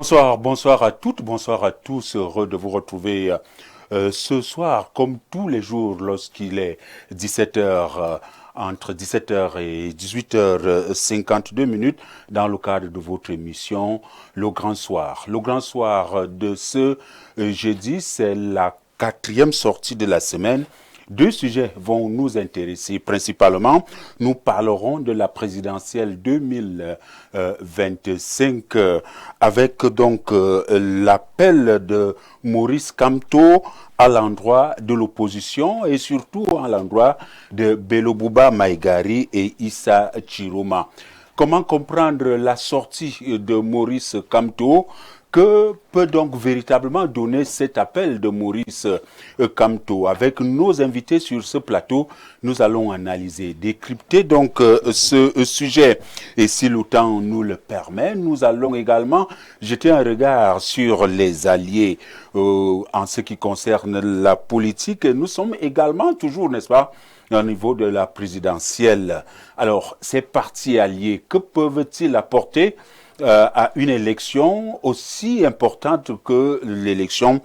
Bonsoir, bonsoir à toutes, bonsoir à tous. Heureux de vous retrouver ce soir, comme tous les jours, lorsqu'il est 17 heures, entre 17 heures et 18h52 minutes, dans le cadre de votre émission Le Grand Soir. Le Grand Soir de ce jeudi, c'est la quatrième sortie de la semaine. Deux sujets vont nous intéresser principalement. Nous parlerons de la présidentielle 2025 avec donc l'appel de Maurice Kamto à l'endroit de l'opposition et surtout à l'endroit de Bello Bouba Maïgari et Issa Chiroma. Comment comprendre la sortie de Maurice Kamto? Que peut donc véritablement donner cet appel de Maurice Kamto? Avec nos invités sur ce plateau, nous allons analyser, décrypter donc ce sujet. Et si le temps nous le permet, nous allons également jeter un regard sur les alliés en ce qui concerne la politique. Nous sommes également toujours, n'est-ce pas, au niveau de la présidentielle. Alors, ces partis alliés, que peuvent-ils apporter à une élection aussi importante que l'élection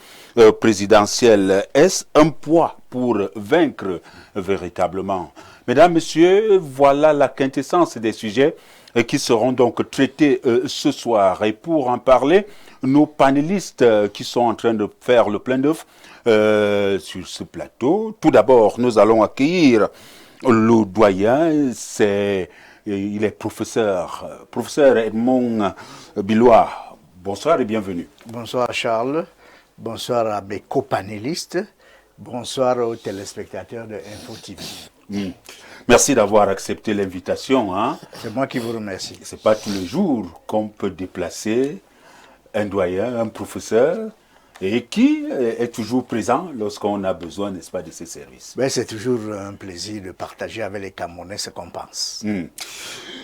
présidentielle? Est-ce un poids pour vaincre véritablement? Mesdames, Messieurs, voilà la quintessence des sujets qui seront donc traités ce soir. Et pour en parler, nos panélistes qui sont en train de faire le plein d'œufs sur ce plateau. Tout d'abord, nous allons accueillir le doyen, il est professeur Edmond Bilois. Bonsoir et bienvenue. Bonsoir Charles, bonsoir à mes copanélistes, bonsoir aux téléspectateurs de Info TV. Merci d'avoir accepté l'invitation. Hein. C'est moi qui vous remercie. C'est pas tous les jours qu'on peut déplacer un doyen, un professeur, et qui est toujours présent lorsqu'on a besoin, n'est-ce pas, de ces services. Ben, c'est toujours un plaisir de partager avec les Camerounais ce qu'on pense.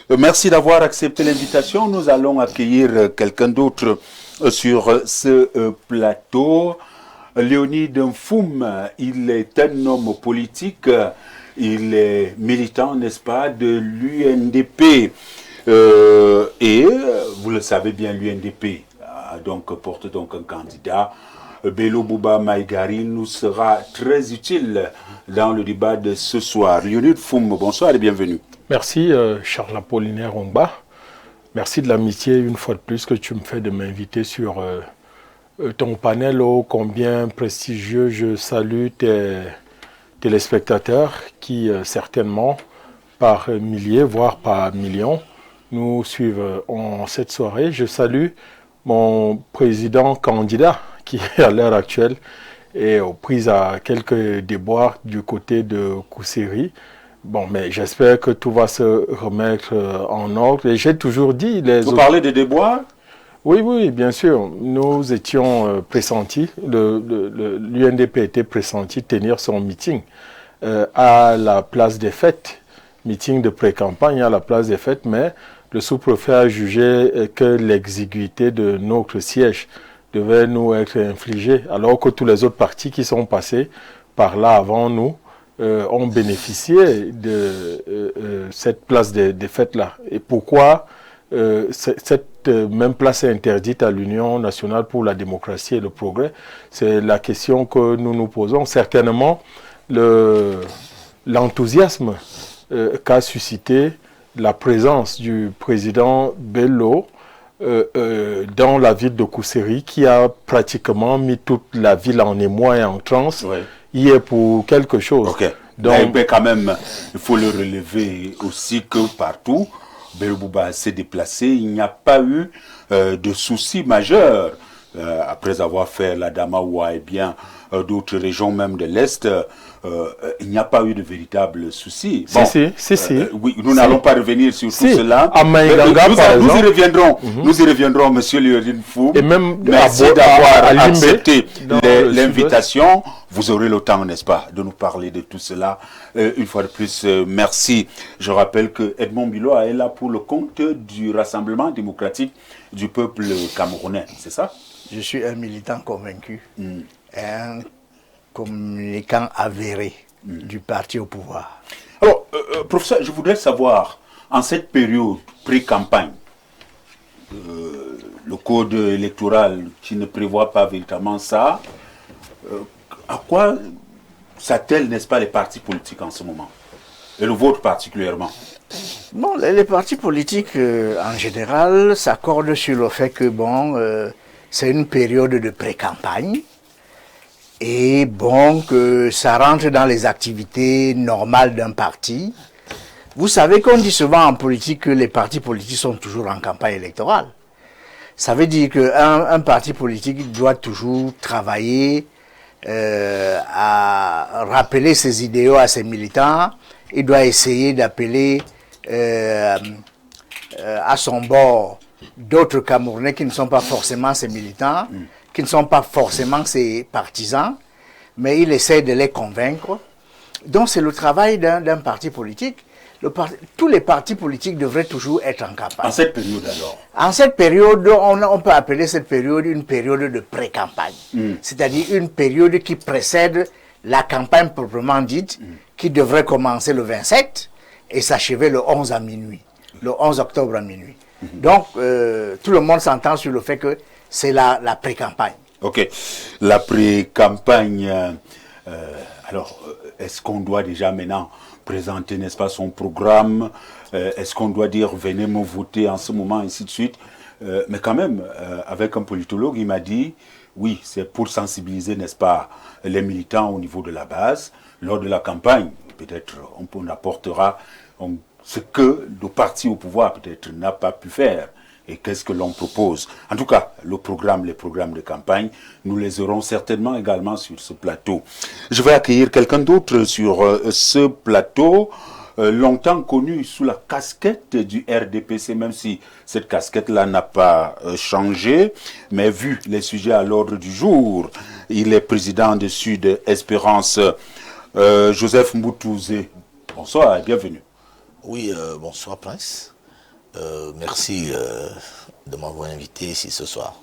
Merci d'avoir accepté l'invitation. Nous allons accueillir quelqu'un d'autre sur ce plateau. Léonide Nfoum, il est un homme politique, il est militant, n'est-ce pas, de l'UNDP. Et vous le savez bien, l'UNDP donc porte donc un candidat. Bello Bouba Maïgari nous sera très utile dans le débat de ce soir. Léonide Nfoum, bonsoir et bienvenue. Merci Charles Apollinaire Ongba. Merci de l'amitié une fois de plus que tu me fais de m'inviter sur ton panel ô combien prestigieux. Je salue tes téléspectateurs qui certainement par milliers, voire par millions, nous suivent en cette soirée. Je salue mon président candidat qui à l'heure actuelle est aux prises à quelques déboires du côté de Kousséri. Bon, mais j'espère que tout va se remettre en ordre. Et j'ai toujours dit... Vous parlez de déboires? Oui, bien sûr. Nous étions pressentis, l'UNDP était pressenti tenir son meeting à la place des fêtes, meeting de pré-campagne à la place des fêtes, mais le sous-préfet a jugé que l'exiguïté de notre siège devait nous être infligée, alors que tous les autres partis qui sont passés par là avant nous ont bénéficié de cette place des fêtes-là. Et pourquoi cette même place est interdite à l'Union nationale pour la démocratie et le progrès? C'est la question que nous nous posons. Certainement, l'enthousiasme qu'a suscité la présence du président Bello dans la ville de Kousséri, qui a pratiquement mis toute la ville en émoi et en transe, y est pour quelque chose. Okay. Donc, mais quand même, il faut le relever aussi que partout, Bello Bouba s'est déplacé, il n'y a pas eu de soucis majeurs. Après avoir fait la Damaoua et bien d'autres régions même de l'Est, il n'y a pas eu de véritables soucis. Bon, si. Oui, nous n'allons pas revenir sur tout cela. Nous y reviendrons. Nous y reviendrons, monsieur Léonide Nfoum. Et même merci d'avoir accepté l'invitation. Vous aurez le temps, n'est-ce pas, de nous parler de tout cela. Une fois de plus, merci. Je rappelle que Edmond Bilois est là pour le compte du Rassemblement démocratique du peuple camerounais. C'est ça? Je suis un militant convaincu, un communicant avéré du parti au pouvoir. Alors, professeur, je voudrais savoir, en cette période pré-campagne, le code électoral qui ne prévoit pas véritablement ça. À quoi s'attellent, n'est-ce pas, les partis politiques en ce moment? Et le vôtre particulièrement? Bon, les partis politiques en général s'accordent sur le fait que c'est une période de pré-campagne et que ça rentre dans les activités normales d'un parti. Vous savez qu'on dit souvent en politique que les partis politiques sont toujours en campagne électorale. Ça veut dire qu'un parti politique doit toujours travailler à rappeler ses idéaux à ses militants. Il doit essayer d'appeler à son bord d'autres Camerounais qui ne sont pas forcément ses militants, qui ne sont pas forcément ses partisans, mais il essaie de les convaincre. Donc c'est le travail d'un parti politique. Tous les partis politiques devraient toujours être en campagne. En cette période alors? En cette période, on peut appeler cette période une période de pré-campagne. C'est-à-dire une période qui précède la campagne proprement dite, qui devrait commencer le 27 et s'achever le 11 à minuit, le 11 octobre à minuit. Donc, tout le monde s'entend sur le fait que c'est la pré-campagne. Ok. La pré-campagne, alors, est-ce qu'on doit déjà maintenant présenter, n'est-ce pas, son programme? Est-ce qu'on doit dire, venez me voter en ce moment, ainsi de suite? Mais quand même, avec un politologue, il m'a dit, oui, c'est pour sensibiliser, n'est-ce pas, les militants au niveau de la base. Lors de la campagne, peut-être on apportera ce que le parti au pouvoir peut-être n'a pas pu faire. Et qu'est-ce que l'on propose? En tout cas, les programmes de campagne, nous les aurons certainement également sur ce plateau. Je vais accueillir quelqu'un d'autre sur ce plateau, longtemps connu sous la casquette du RDPC, même si cette casquette-là n'a pas changé. Mais vu les sujets à l'ordre du jour, il est président de Sud Espérance, Joseph Mboutouzé. Bonsoir et bienvenue. Oui, bonsoir Prince. Merci de m'avoir invité ici ce soir.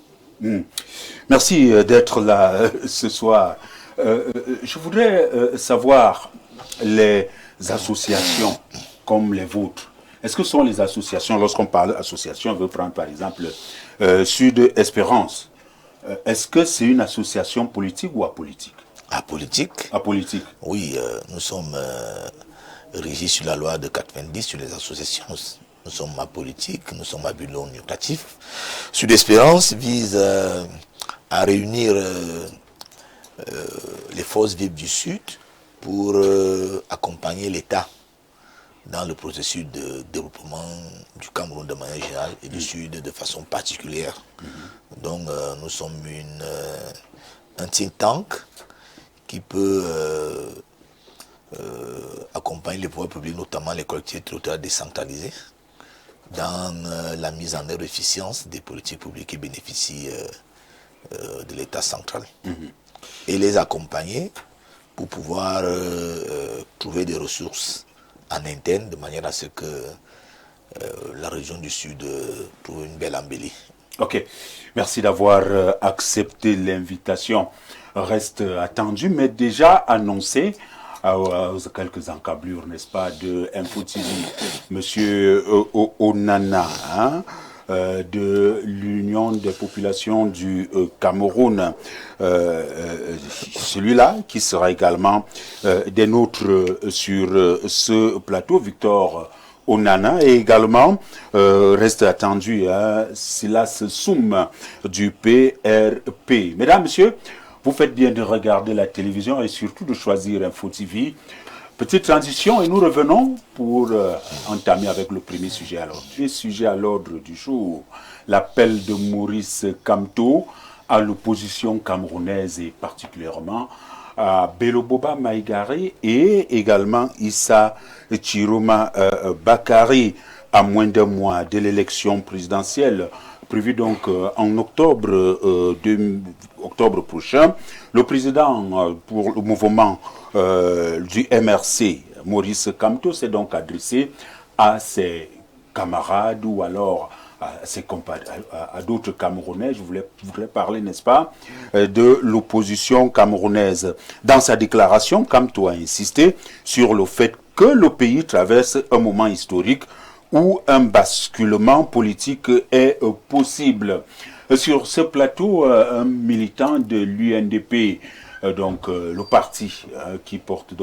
Merci d'être là ce soir. Je voudrais savoir les associations comme les vôtres. Est-ce que ce sont les associations, lorsqu'on parle d'association, on veut prendre par exemple Sud Espérance, est-ce que c'est une association politique ou apolitique? Apolitique. Apolitique. Oui, nous sommes régis sur la loi de 90 sur les associations. Nous sommes apolitiques, nous sommes à but non lucratif. Sud Espérance vise à réunir les forces vives du Sud pour accompagner l'État dans le processus de développement du Cameroun de manière générale et du Sud de façon particulière. Donc nous sommes un think tank qui peut accompagner les pouvoirs publics, notamment les collectivités territoriales décentralisées, dans la mise en œuvre efficience des politiques publiques qui bénéficient de l'État central. Et les accompagner pour pouvoir trouver des ressources en interne de manière à ce que la région du Sud trouve une belle embellie. Ok, merci d'avoir accepté l'invitation. Reste attendu, mais déjà annoncé quelques encablures, n'est-ce pas, de Info TV, Monsieur Onana, de l'Union des populations du Cameroun, celui-là qui sera également des nôtres sur ce plateau, Victor Onana, et également reste attendu Silas Soum du PRP. Mesdames, Messieurs, vous faites bien de regarder la télévision et surtout de choisir Info TV. Petite transition et nous revenons pour entamer avec le premier sujet à l'ordre. Le sujet à l'ordre du jour, l'appel de Maurice Kamto à l'opposition camerounaise et particulièrement à Beloboba Maïgari et également Issa Chiroma Bakari à moins d'un mois de l'élection présidentielle prévue donc en octobre prochain. Le président pour le mouvement du MRC, Maurice Kamto, s'est donc adressé à ses camarades ou alors à d'autres Camerounais. Je voudrais parler, n'est-ce pas, de l'opposition camerounaise. Dans sa déclaration, Kamto a insisté sur le fait que le pays traverse un moment historique où un basculement politique est possible. Sur ce plateau, un militant de l'UNDP, le parti qui porte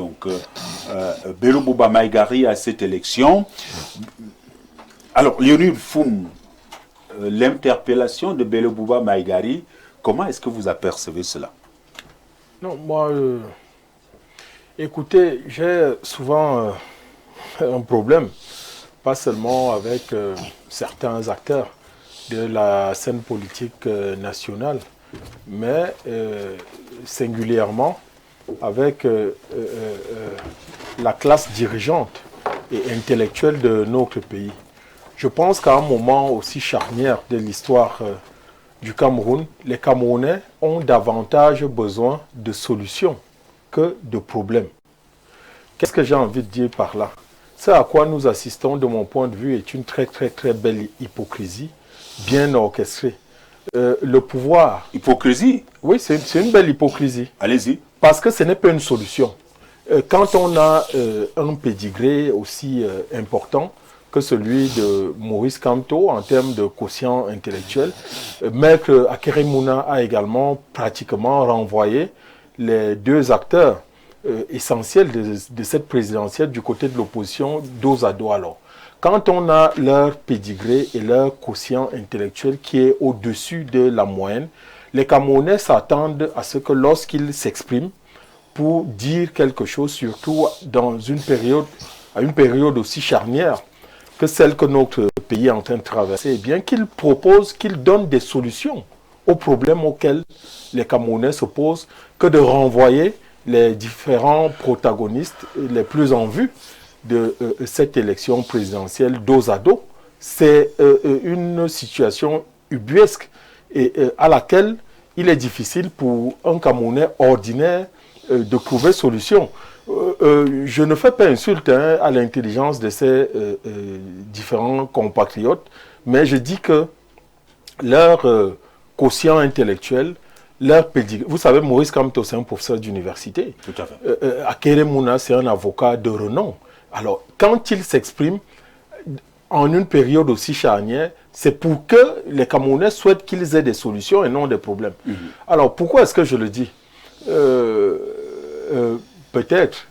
Bello Bouba Maïgari à cette élection. Alors, Lionel Foum, l'interpellation de Bello Bouba Maïgari, comment est-ce que vous apercevez cela? Non, moi, écoutez, j'ai souvent un problème, pas seulement avec certains acteurs de la scène politique nationale, mais singulièrement avec la classe dirigeante et intellectuelle de notre pays. Je pense qu'à un moment aussi charnière de l'histoire du Cameroun, les Camerounais ont davantage besoin de solutions que de problèmes. Qu'est-ce que j'ai envie de dire par là? Ce à quoi nous assistons, de mon point de vue, est une très très très belle hypocrisie, bien orchestrée. Le pouvoir... Hypocrisie? Oui, c'est une belle hypocrisie. Allez-y. Parce que ce n'est pas une solution. Quand on a un pédigré aussi important que celui de Maurice Kamto en termes de quotient intellectuel, Maître Akeremouna a également pratiquement renvoyé les deux acteurs essentiels de cette présidentielle du côté de l'opposition dos à dos. Alors, quand on a leur pédigré et leur quotient intellectuel qui est au-dessus de la moyenne, les Camerounais s'attendent à ce que lorsqu'ils s'expriment pour dire quelque chose, surtout dans à une période aussi charnière que celle que notre pays est en train de traverser, eh bien qu'ils proposent, qu'ils donnent des solutions aux problèmes auxquels les Camerounais se posent, que de renvoyer les différents protagonistes les plus en vue de cette élection présidentielle dos à dos. C'est une situation ubuesque et à laquelle il est difficile pour un Camerounais ordinaire de trouver solution. Je ne fais pas insulte à l'intelligence de ces différents compatriotes, mais je dis que leur quotient intellectuel, leur pédigré. Vous savez, Maurice Kamto, c'est un professeur d'université. Tout à fait. Akeremouna, c'est un avocat de renom. Alors, quand il s'exprime en une période aussi charnière, c'est pour que les Camerounais souhaitent qu'ils aient des solutions et non des problèmes. Alors, pourquoi est-ce que je le dis? Peut-être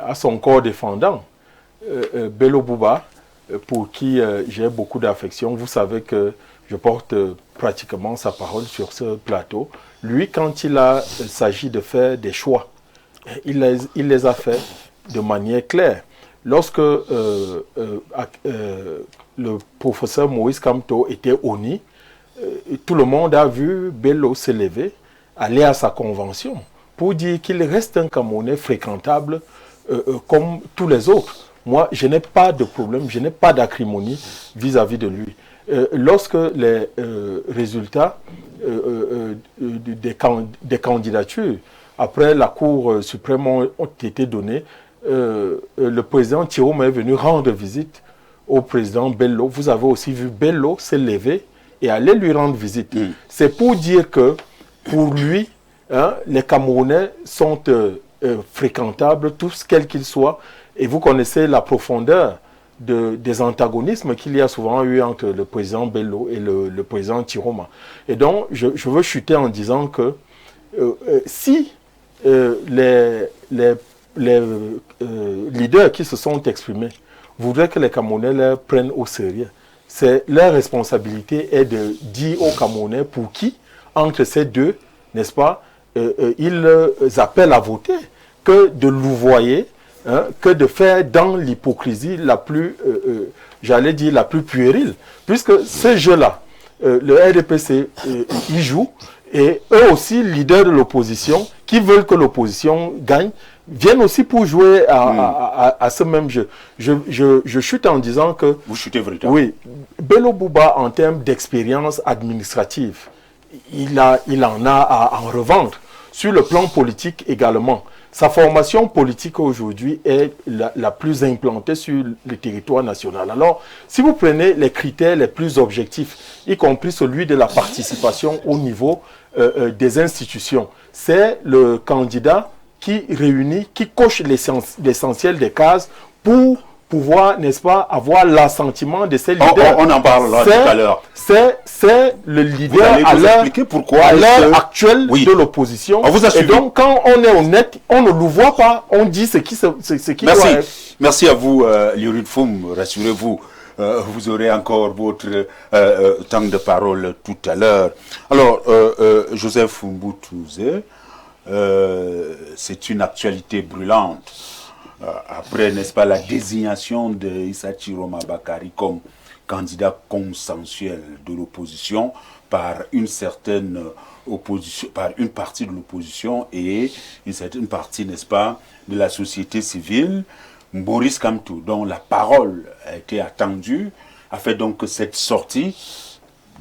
à son corps défendant, Bello Bouba, pour qui j'ai beaucoup d'affection. Vous savez que je porte pratiquement sa parole sur ce plateau. Lui, quand il s'agit de faire des choix, il les a fait de manière claire. Lorsque le professeur Maurice Kamto était au NI, tout le monde a vu Bello se lever, aller à sa convention, pour dire qu'il reste un Camerounais fréquentable comme tous les autres. Moi, je n'ai pas de problème, je n'ai pas d'acrimonie vis-à-vis de lui. Lorsque les résultats des candidatures après la Cour suprême ont été donnés, le président Tiroma est venu rendre visite au président Bello. Vous avez aussi vu Bello se lever et aller lui rendre visite. C'est pour dire que, pour lui, les Camerounais sont fréquentables, tous quels qu'ils soient, et vous connaissez la profondeur des antagonismes qu'il y a souvent eu entre le président Bello et le président Tiroma. Et donc, je veux chuter en disant que si les leaders qui se sont exprimés voudraient que les Camerounais les prennent au sérieux, leur responsabilité est de dire aux Camerounais pour qui, entre ces deux, n'est-ce pas, ils appellent à voter, que de louvoyer, que de faire dans l'hypocrisie la plus, j'allais dire, la plus puérile. Puisque ce jeu-là, le RDPC y joue, et eux aussi, leaders de l'opposition, qui veulent que l'opposition gagne, viennent aussi pour jouer à ce même jeu. Je chute en disant que... Vous chutez véritablement. Oui. Bello Bouba, en termes d'expérience administrative, il en a à en revendre. Sur le plan politique également. Sa formation politique aujourd'hui est la plus implantée sur le territoire national. Alors, si vous prenez les critères les plus objectifs, y compris celui de la participation au niveau des institutions, c'est le candidat qui réunit, qui coche l'essentiel des cases pour pouvoir, n'est-ce pas, avoir l'assentiment de ces leaders. On en parlera tout à l'heure. C'est le leader à l'heure actuelle de l'opposition. Et donc, quand on est honnête, on ne le voit pas, on dit ce qui doit être. Merci à vous, Liorid Foum, rassurez-vous. Vous aurez encore votre temps de parole tout à l'heure. Alors, Joseph Mboutouzé, c'est une actualité brûlante. Après, n'est-ce pas, la désignation de Issa Chiroma Bakari comme candidat consensuel de l'opposition par une certaine opposition, par une partie de l'opposition et une certaine partie, n'est-ce pas, de la société civile. Maurice Kamto, dont la parole a été attendue, a fait donc cette sortie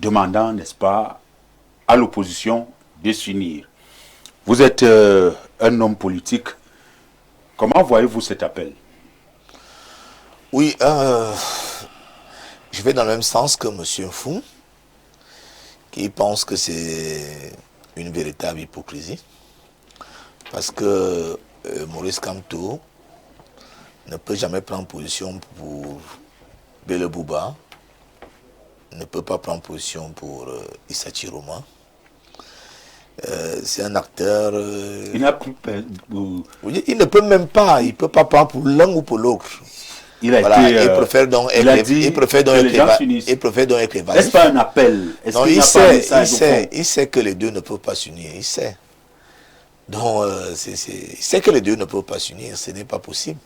demandant, n'est-ce pas, à l'opposition de s'unir. Vous êtes un homme politique. Comment voyez-vous cet appel? Oui, je vais dans le même sens que M. Fou, qui pense que c'est une véritable hypocrisie. Parce que Maurice Kamto ne peut jamais prendre position pour Bello Bouba, ne peut pas prendre position pour Issa Chiroma. C'est un acteur... il n'a plus... il ne peut même pas, il ne peut pas prendre pour l'un ou pour l'autre. Il préfère donc être Est-ce pas un appel? Non, il sait que les deux ne peuvent pas s'unir, il sait. Donc, il sait que les deux ne peuvent pas s'unir, ce n'est pas possible.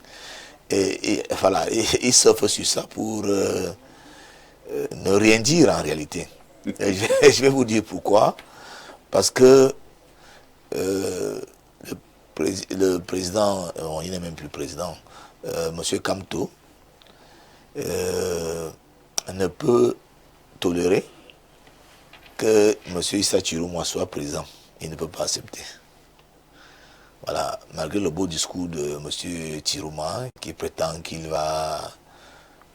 Et voilà, il surfe sur ça pour ne rien dire en réalité. Et je vais vous dire pourquoi. Parce que le président, il n'est même plus président, M. Kamto, ne peut tolérer que M. Issa Chiroma soit président. Il ne peut pas accepter. Voilà, malgré le beau discours de M. Chiroma, qui prétend qu'il va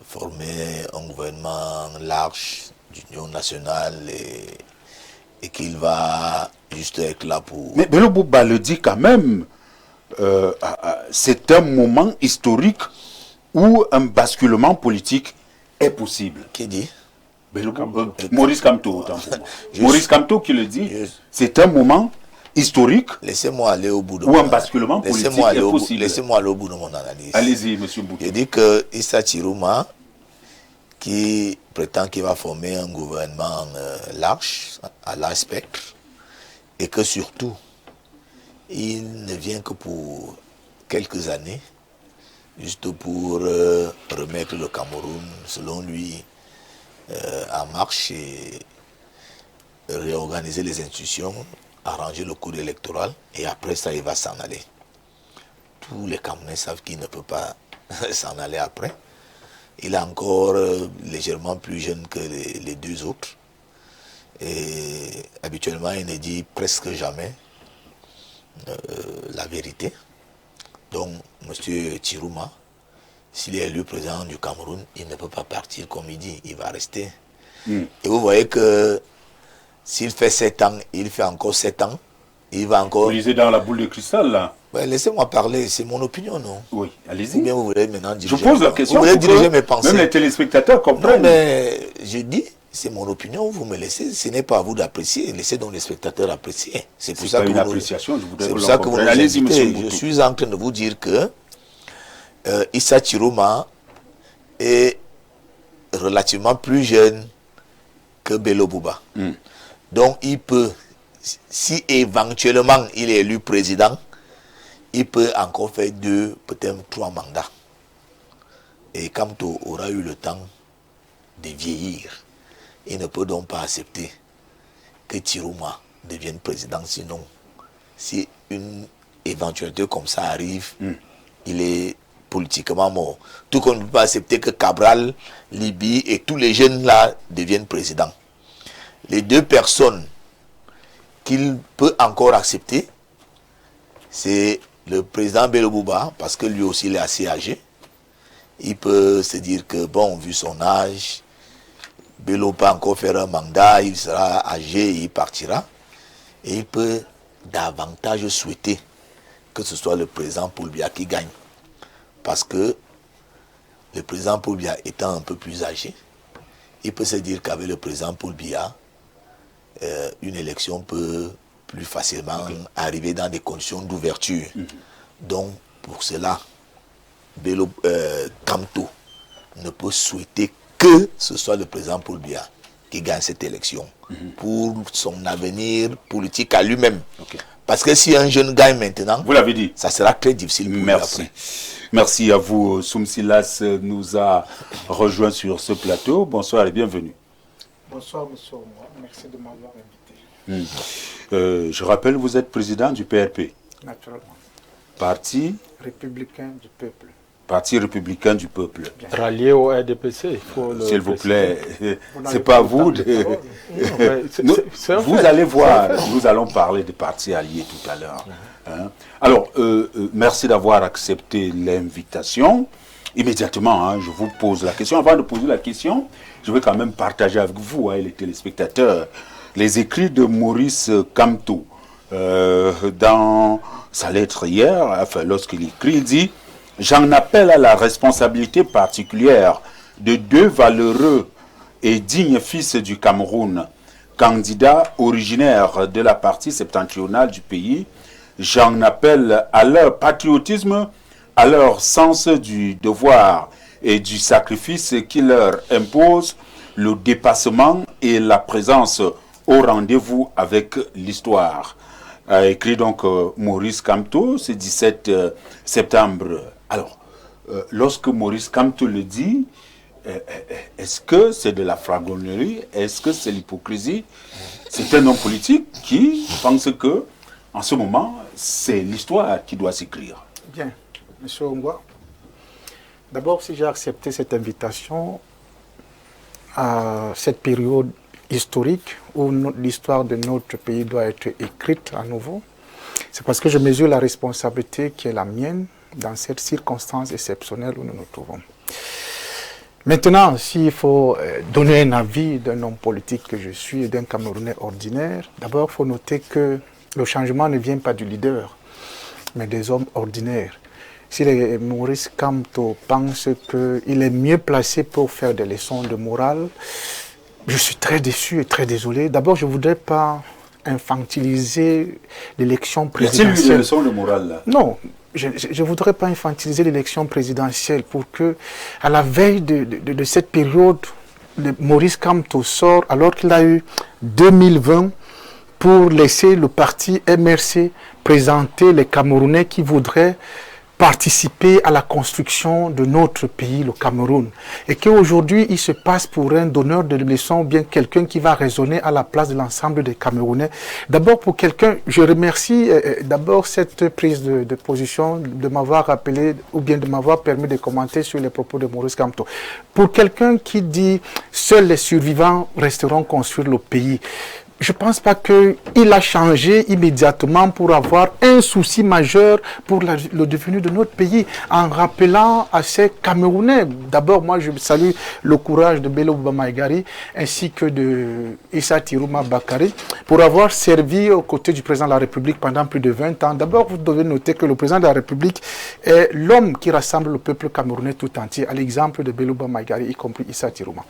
former un gouvernement large d'union nationale et qu'il va juste être là pour... Mais Bello Bouba le dit quand même, c'est un moment historique où un basculement politique est possible. Qui dit? Maurice Kamto, autant pour moi. Maurice Kamto qui le dit, c'est un moment historique. Laissez-moi aller au bout de où un basculement politique est possible. Laissez-moi aller au bout de mon analyse. Allez-y, monsieur Mboutou. Je dis que Issa Chiroma, qui prétend qu'il va former un gouvernement large, à large spectre, et que surtout, il ne vient que pour quelques années, juste pour remettre le Cameroun, selon lui, en marche et réorganiser les institutions, arranger le cours électoral, et après ça, il va s'en aller. Tous les Camerounais savent qu'il ne peut pas s'en aller après. Il est encore légèrement plus jeune que les deux autres. Et habituellement, il ne dit presque jamais la vérité. Donc, M. Chiroma, s'il est élu président du Cameroun, il ne peut pas partir comme il dit, il va rester. Et vous voyez que s'il fait 7 ans, il fait encore 7 ans, il va encore... Vous lisez dans la boule de cristal, là. Ouais, laissez-moi parler, c'est mon opinion, non? Oui, allez-y. Ou bien vous voulez maintenant diriger... Je pose la question, vous voulez diriger mes pensées. Même les téléspectateurs comprennent. Non, mais je dis, c'est mon opinion, vous me laissez, ce n'est pas à vous d'apprécier, laissez donc les spectateurs apprécier. C'est pour ça que une appréciation, je voudrais pour ça que vous nous allez-y, monsieur invitez. Je suis en train de vous dire que Issa Chiroma est relativement plus jeune que Bello Bouba. Donc il peut, si éventuellement il est élu président, il peut encore faire 2, peut-être 3 mandats. Et Kamto aura eu le temps de vieillir. Il ne peut donc pas accepter que Chiroma devienne président. Sinon, si une éventualité comme ça arrive, il est politiquement mort. Tout qu'on ne peut pas accepter que Cabral, Libye et tous les jeunes là deviennent présidents. Les 2 personnes qu'il peut encore accepter, c'est le président Bello Bouba, parce que lui aussi il est assez âgé. Il peut se dire que, bon, vu son âge, Bello peut encore faire un mandat, il sera âgé et il partira. Et il peut davantage souhaiter que ce soit le président Poulbia qui gagne. Parce que le président Paul Biya étant un peu plus âgé, il peut se dire qu'avec le président Paul Biya, une élection peut plus facilement arriver dans des conditions d'ouverture. Donc, pour cela, Bello Kamto ne peut souhaiter que ce soit le président Paul Biya qui gagne cette élection pour son avenir politique à lui-même. Parce que si un jeune gagne maintenant, vous l'avez dit, ça sera très difficile pour lui après. Merci à vous. Soum Silas nous a rejoint sur ce plateau. Bonsoir et bienvenue. Bonsoir, monsieur Omwa. Merci de m'avoir invité. Je rappelle, vous êtes président du PRP. Naturellement. Parti républicain du peuple. Parti républicain du peuple. Rallié au RDPC. S'il vous plaît, c'est pas vous de... Vous allez voir, nous allons parler des partis alliés tout à l'heure. Hein? Alors, merci d'avoir accepté l'invitation. Immédiatement, hein, je vous pose la question. Avant de poser la question, je vais quand même partager avec vous, hein, les téléspectateurs, les écrits de Maurice Kamto. Dans sa lettre hier, enfin, lorsqu'il écrit, il dit « J'en appelle à la responsabilité particulière de deux valeureux et dignes fils du Cameroun, candidats originaires de la partie septentrionale du pays. J'en appelle à leur patriotisme, à leur sens du devoir et du sacrifice qui leur impose le dépassement et la présence au rendez-vous avec l'histoire. » A écrit donc Maurice Kamto, ce 17 septembre. Alors, lorsque Maurice Kamto le dit, est-ce que c'est de la flagornerie? Est-ce que c'est l'hypocrisie? C'est un homme politique qui pense que, en ce moment, c'est l'histoire qui doit s'écrire. Bien, monsieur Ongwa. D'abord, si j'ai accepté cette invitation à cette période historique où l'histoire de notre pays doit être écrite à nouveau, c'est parce que je mesure la responsabilité qui est la mienne dans cette circonstance exceptionnelle où nous nous trouvons. Maintenant, s'il faut donner un avis d'un homme politique que je suis et d'un Camerounais ordinaire, d'abord il faut noter que le changement ne vient pas du leader, mais des hommes ordinaires. Si Maurice Kamto pense qu'il est mieux placé pour faire des leçons de morale, je suis très déçu et très désolé. D'abord, je ne voudrais pas infantiliser l'élection présidentielle. Y a-t-il eu des leçons de morale là? Non, je ne voudrais pas infantiliser l'élection présidentielle pour que, à la veille de cette période, Maurice Kamto sort alors qu'il a eu 2020 pour laisser le parti MRC présenter les Camerounais qui voudraient participer à la construction de notre pays, le Cameroun. Et qu'aujourd'hui, il se passe pour un donneur de leçons, bien quelqu'un qui va raisonner à la place de l'ensemble des Camerounais. D'abord, pour quelqu'un, je remercie d'abord cette prise de position, de m'avoir rappelé, ou bien de m'avoir permis de commenter sur les propos de Maurice Kamto. Pour quelqu'un qui dit « Seuls les survivants resteront construire le pays », je ne pense pas qu'il a changé immédiatement pour avoir un souci majeur pour le devenu de notre pays, en rappelant à ces Camerounais. D'abord, moi, je salue le courage de Bello Bouba Maïgari ainsi que de Issa Tirouma Bakari pour avoir servi aux côtés du président de la République pendant plus de 20 ans. D'abord, vous devez noter que le président de la République est l'homme qui rassemble le peuple camerounais tout entier, à l'exemple de Bello Bouba Maïgari, y compris Issa Tirouma.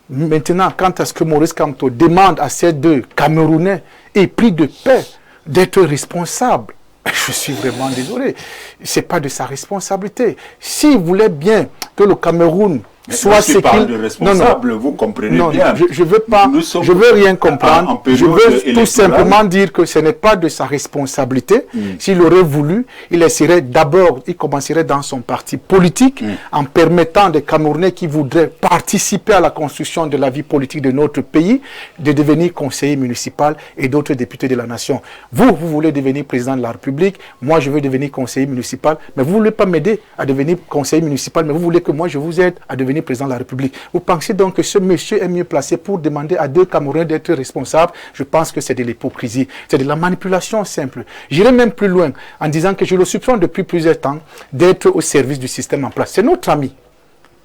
Maintenant, quant à ce que Maurice Kamto demande à ces deux Camerounais épris de paix d'être responsables, je suis vraiment désolé. Ce n'est pas de sa responsabilité. S'il voulait bien que le Cameroun soit ce qu'il... de responsable, vous comprenez bien. Je veux pas, je veux rien comprendre. Je veux tout simplement dire que ce n'est pas de sa responsabilité. S'il aurait voulu, il essaierait d'abord, il commencerait dans son parti politique en permettant des Camerounais qui voudraient participer à la construction de la vie politique de notre pays de devenir conseiller municipal et d'autres députés de la nation. Vous voulez devenir président de la République, moi je veux devenir conseiller municipal, mais vous ne voulez pas m'aider à devenir conseiller municipal, mais vous voulez que moi je vous aide à devenir président de la République. Vous pensez donc que ce monsieur est mieux placé pour demander à deux Camerounais d'être responsables? Je pense que c'est de l'hypocrisie, c'est de la manipulation simple. J'irai même plus loin en disant que je le soupçonne depuis plusieurs temps d'être au service du système en place. C'est notre ami.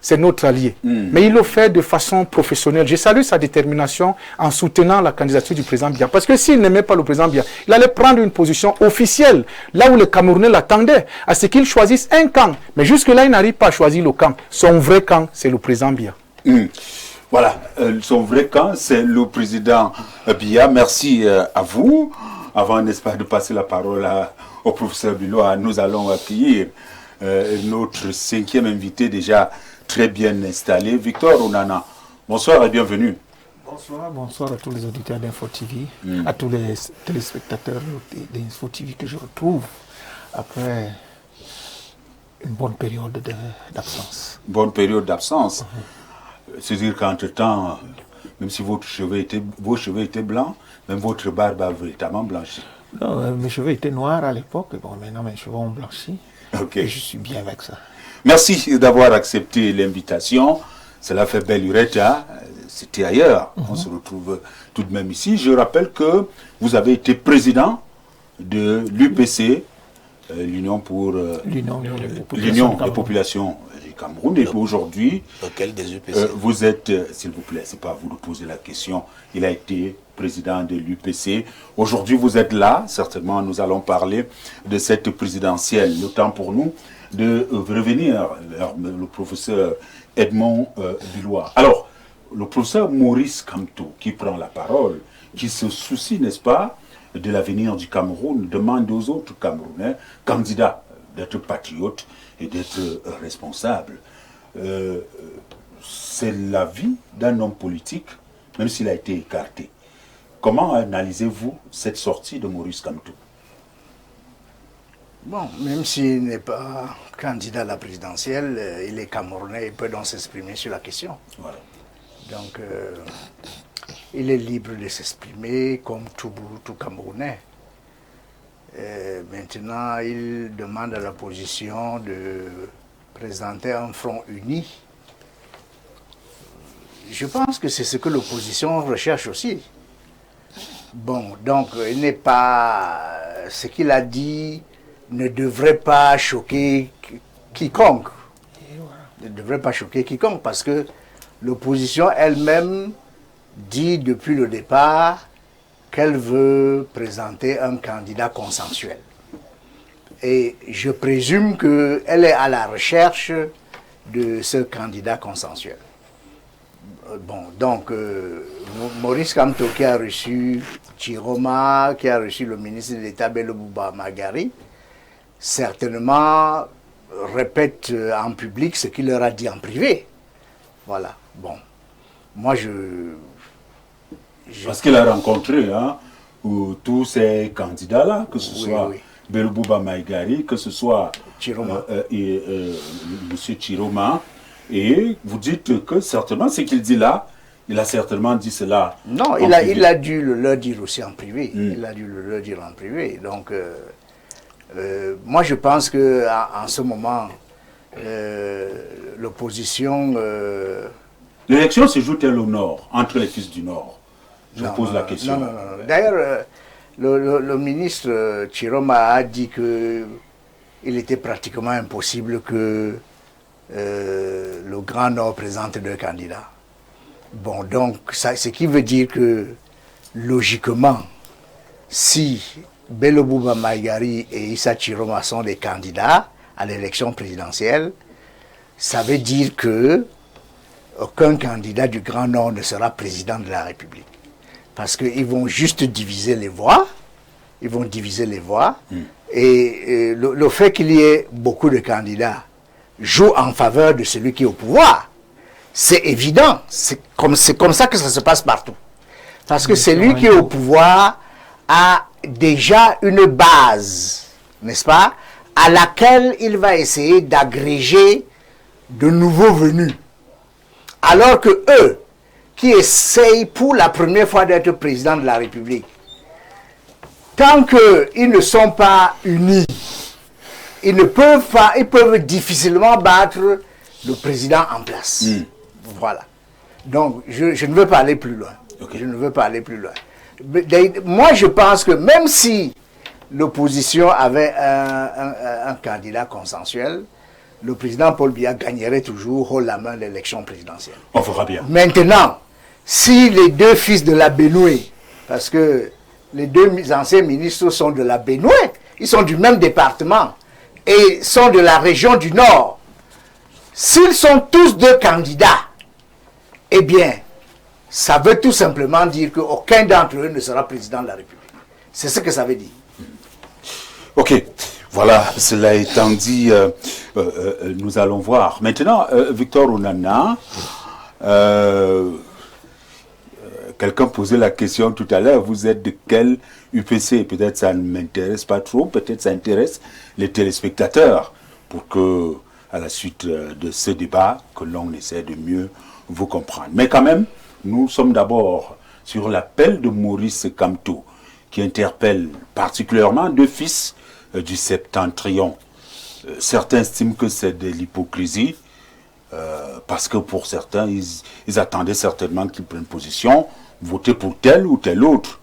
c'est notre allié. Mais il le fait de façon professionnelle. Je salue sa détermination en soutenant la candidature du président Biya. Parce que s'il n'aimait pas le président Biya, il allait prendre une position officielle, là où les Camerounais l'attendaient, à ce qu'il choisisse un camp. Mais jusque-là, il n'arrive pas à choisir le camp. Son vrai camp, c'est le président Biya. Voilà, son vrai camp, c'est le président Biya. Merci à vous. Avant, n'est-ce pas, de passer la parole au professeur Biloa, nous allons accueillir notre cinquième invité déjà très bien installé, Victor Onana. Bonsoir et bienvenue. Bonsoir à tous les auditeurs d'Info TV, à tous les téléspectateurs d'Info TV que je retrouve après une bonne période d'absence. Bonne période d'absence. C'est-à-dire qu'entre-temps, même si vos cheveux étaient blancs, même votre barbe a véritablement blanchi. Non, mes cheveux étaient noirs à l'époque, bon, maintenant mes cheveux ont blanchi. Ok. Et je suis bien avec ça. Merci d'avoir accepté l'invitation. Cela fait belle lurette, hein. C'était ailleurs. On se retrouve tout de même ici. Je rappelle que vous avez été président de l'UPC, l'Union pour l'Union des populations du Cameroun. Et aujourd'hui, lequel des UPC vous êtes, s'il vous plaît, c'est pas à vous de poser la question. Il a été président de l'UPC. Aujourd'hui, vous êtes là. Certainement, nous allons parler de cette présidentielle. Le temps pour nous de revenir vers le professeur Edmond Biloa. Alors, le professeur Maurice Kamto, qui prend la parole, qui se soucie, n'est-ce pas, de l'avenir du Cameroun, demande aux autres Camerounais, candidats, d'être patriotes et d'être responsables. C'est la vie d'un homme politique, même s'il a été écarté. Comment analysez-vous cette sortie de Maurice Kamto? Bon, même s'il n'est pas candidat à la présidentielle, il est Camerounais, il peut donc s'exprimer sur la question. Voilà. Donc, il est libre de s'exprimer comme tout Camerounais. Maintenant, il demande à l'opposition de présenter un front uni. Je pense que c'est ce que l'opposition recherche aussi. Bon, donc, il n'est pas... Ce qu'il a dit ne devrait pas choquer quiconque. Ne devrait pas choquer quiconque parce que l'opposition elle-même dit depuis le départ qu'elle veut présenter un candidat consensuel. Et je présume qu'elle est à la recherche de ce candidat consensuel. Bon, donc, Maurice Kamto qui a reçu Chiroma, qui a reçu le ministre de l'État Bello Bouba Magari, certainement répète en public ce qu'il leur a dit en privé. Voilà, bon. Moi, Parce qu'il a rencontré tous ces candidats-là, que ce soit Bello Bouba Magari, que ce soit Chiroma. M. Chiroma. Et vous dites que certainement, ce qu'il dit là, il a certainement dit cela. Non, il a dû le leur dire aussi en privé. Il a dû le leur dire en privé. Donc, moi, je pense qu'en ce moment, l'opposition... L'élection se joue-t-elle au Nord, entre les fils du Nord? Je vous pose la question. Non. D'ailleurs, le ministre Chiroma a dit qu'il était pratiquement impossible que le Grand Nord présente deux candidats. Bon, donc, ce qui veut dire que, logiquement, si Bello Bouba Maïgari et Issa Chiroma sont des candidats à l'élection présidentielle, ça veut dire que aucun candidat du Grand Nord ne sera président de la République. Parce qu'ils vont juste diviser les voix. Ils vont diviser les voix. Et le fait qu'il y ait beaucoup de candidats joue en faveur de celui qui est au pouvoir. C'est évident. C'est comme ça que ça se passe partout. Parce que celui qui est au pouvoir a déjà une base, n'est-ce pas, à laquelle il va essayer d'agréger de nouveaux venus. Alors que eux, qui essayent pour la première fois d'être président de la République, tant qu'ils ne sont pas unis, ils peuvent difficilement battre le président en place. Voilà. Donc, je ne veux pas aller plus loin. Okay. Je ne veux pas aller plus loin. Moi, je pense que même si l'opposition avait un candidat consensuel, le président Paul Biya gagnerait toujours haut la main l'élection présidentielle. On verra bien. Maintenant, si les deux fils de la Benoué, parce que les deux anciens ministres sont de la Benoué, ils sont du même département et sont de la région du Nord, s'ils sont tous deux candidats, eh bien, ça veut tout simplement dire qu'aucun d'entre eux ne sera président de la République. C'est ce que ça veut dire. Ok, voilà, cela étant dit, nous allons voir. Maintenant, Victor Ounana, quelqu'un posait la question tout à l'heure, vous êtes de quel UPC? Peut-être ça ne m'intéresse pas trop, peut-être ça intéresse les téléspectateurs, pour que, à la suite de ce débat, que l'on essaie de mieux vous comprendre. Mais quand même, nous sommes d'abord sur l'appel de Maurice Kamto, qui interpelle particulièrement deux fils du Septentrion. Certains estiment que c'est de l'hypocrisie, parce que pour certains, ils attendaient certainement qu'ils prennent position, voter pour tel ou tel autre.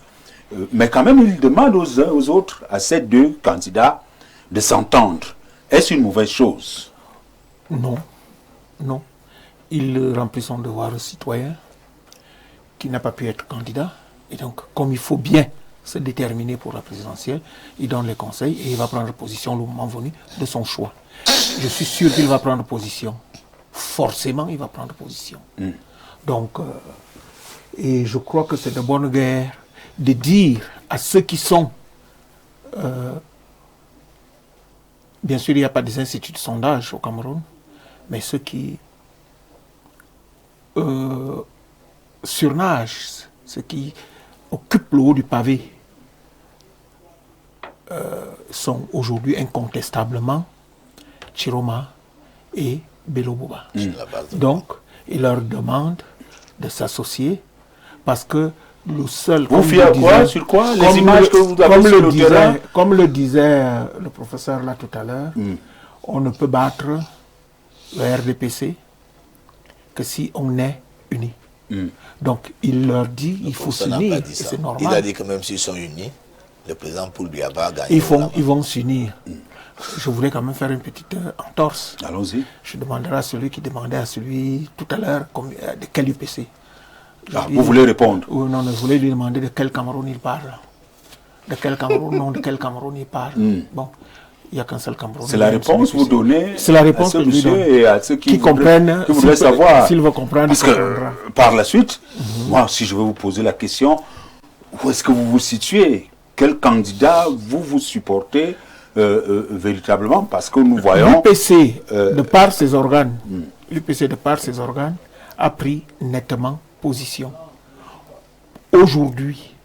Mais quand même, ils demandent aux uns aux autres, à ces deux candidats, de s'entendre. Est-ce une mauvaise chose? Non, non. Il remplit son devoir citoyen, qui n'a pas pu être candidat. Et donc, comme il faut bien se déterminer pour la présidentielle, il donne les conseils et il va prendre position le moment venu de son choix. Je suis sûr qu'il va prendre position. Forcément, il va prendre position. Donc, et je crois que c'est de bonne guerre de dire à ceux qui sont... bien sûr, il n'y a pas des instituts de sondage au Cameroun, mais ceux qui surnagent, ceux qui occupent le haut du pavé, sont aujourd'hui incontestablement Chiroma et Bello Bouba. Donc, il leur demande de s'associer parce que le seul... Vous fiez à quoi? Sur quoi? Les images que vous avez sur le terrain? Comme le disait le professeur là tout à l'heure, on ne peut battre le RDPC que si on est unis. Donc, il leur dit il faut s'unir, et c'est normal. Il a dit que même s'ils sont unis, le président Paul Biya va gagner. Ils vont s'unir. Je voudrais quand même faire une petite entorse. Allons-y. Je demanderai à celui qui demandait à celui tout à l'heure de quel UPC. Vous voulez répondre? Oui, non, je voulais lui demander de quel Cameroun il parle. De quel Cameroun, non, de quel Cameroun il parle. Bon, il n'y a qu'un seul Cameroun. C'est la réponse que vous donnez à ce monsieur et à ceux qui comprennent, qui voudraient savoir. S'il veut comprendre, parce que par la suite, moi, si je veux vous poser la question, où est-ce que vous vous situez? Quel candidat vous supportez véritablement? Parce que nous voyons... L'UPC, de par ses organes, l'UPC, de par ses organes, a pris nettement position. Aujourd'hui,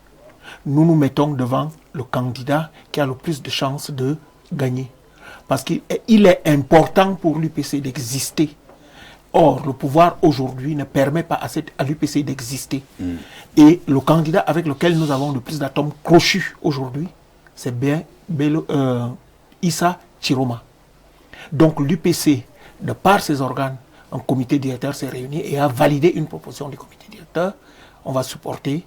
nous nous mettons devant le candidat qui a le plus de chances de gagner. Parce qu'il est important pour l'UPC d'exister. Or, le pouvoir aujourd'hui ne permet pas à l'UPC d'exister. Et le candidat avec lequel nous avons le plus d'atomes crochus aujourd'hui, c'est bien Issa Chiroma. Donc l'UPC, de par ses organes, un comité directeur s'est réuni et a validé une proposition du comité directeur. On va supporter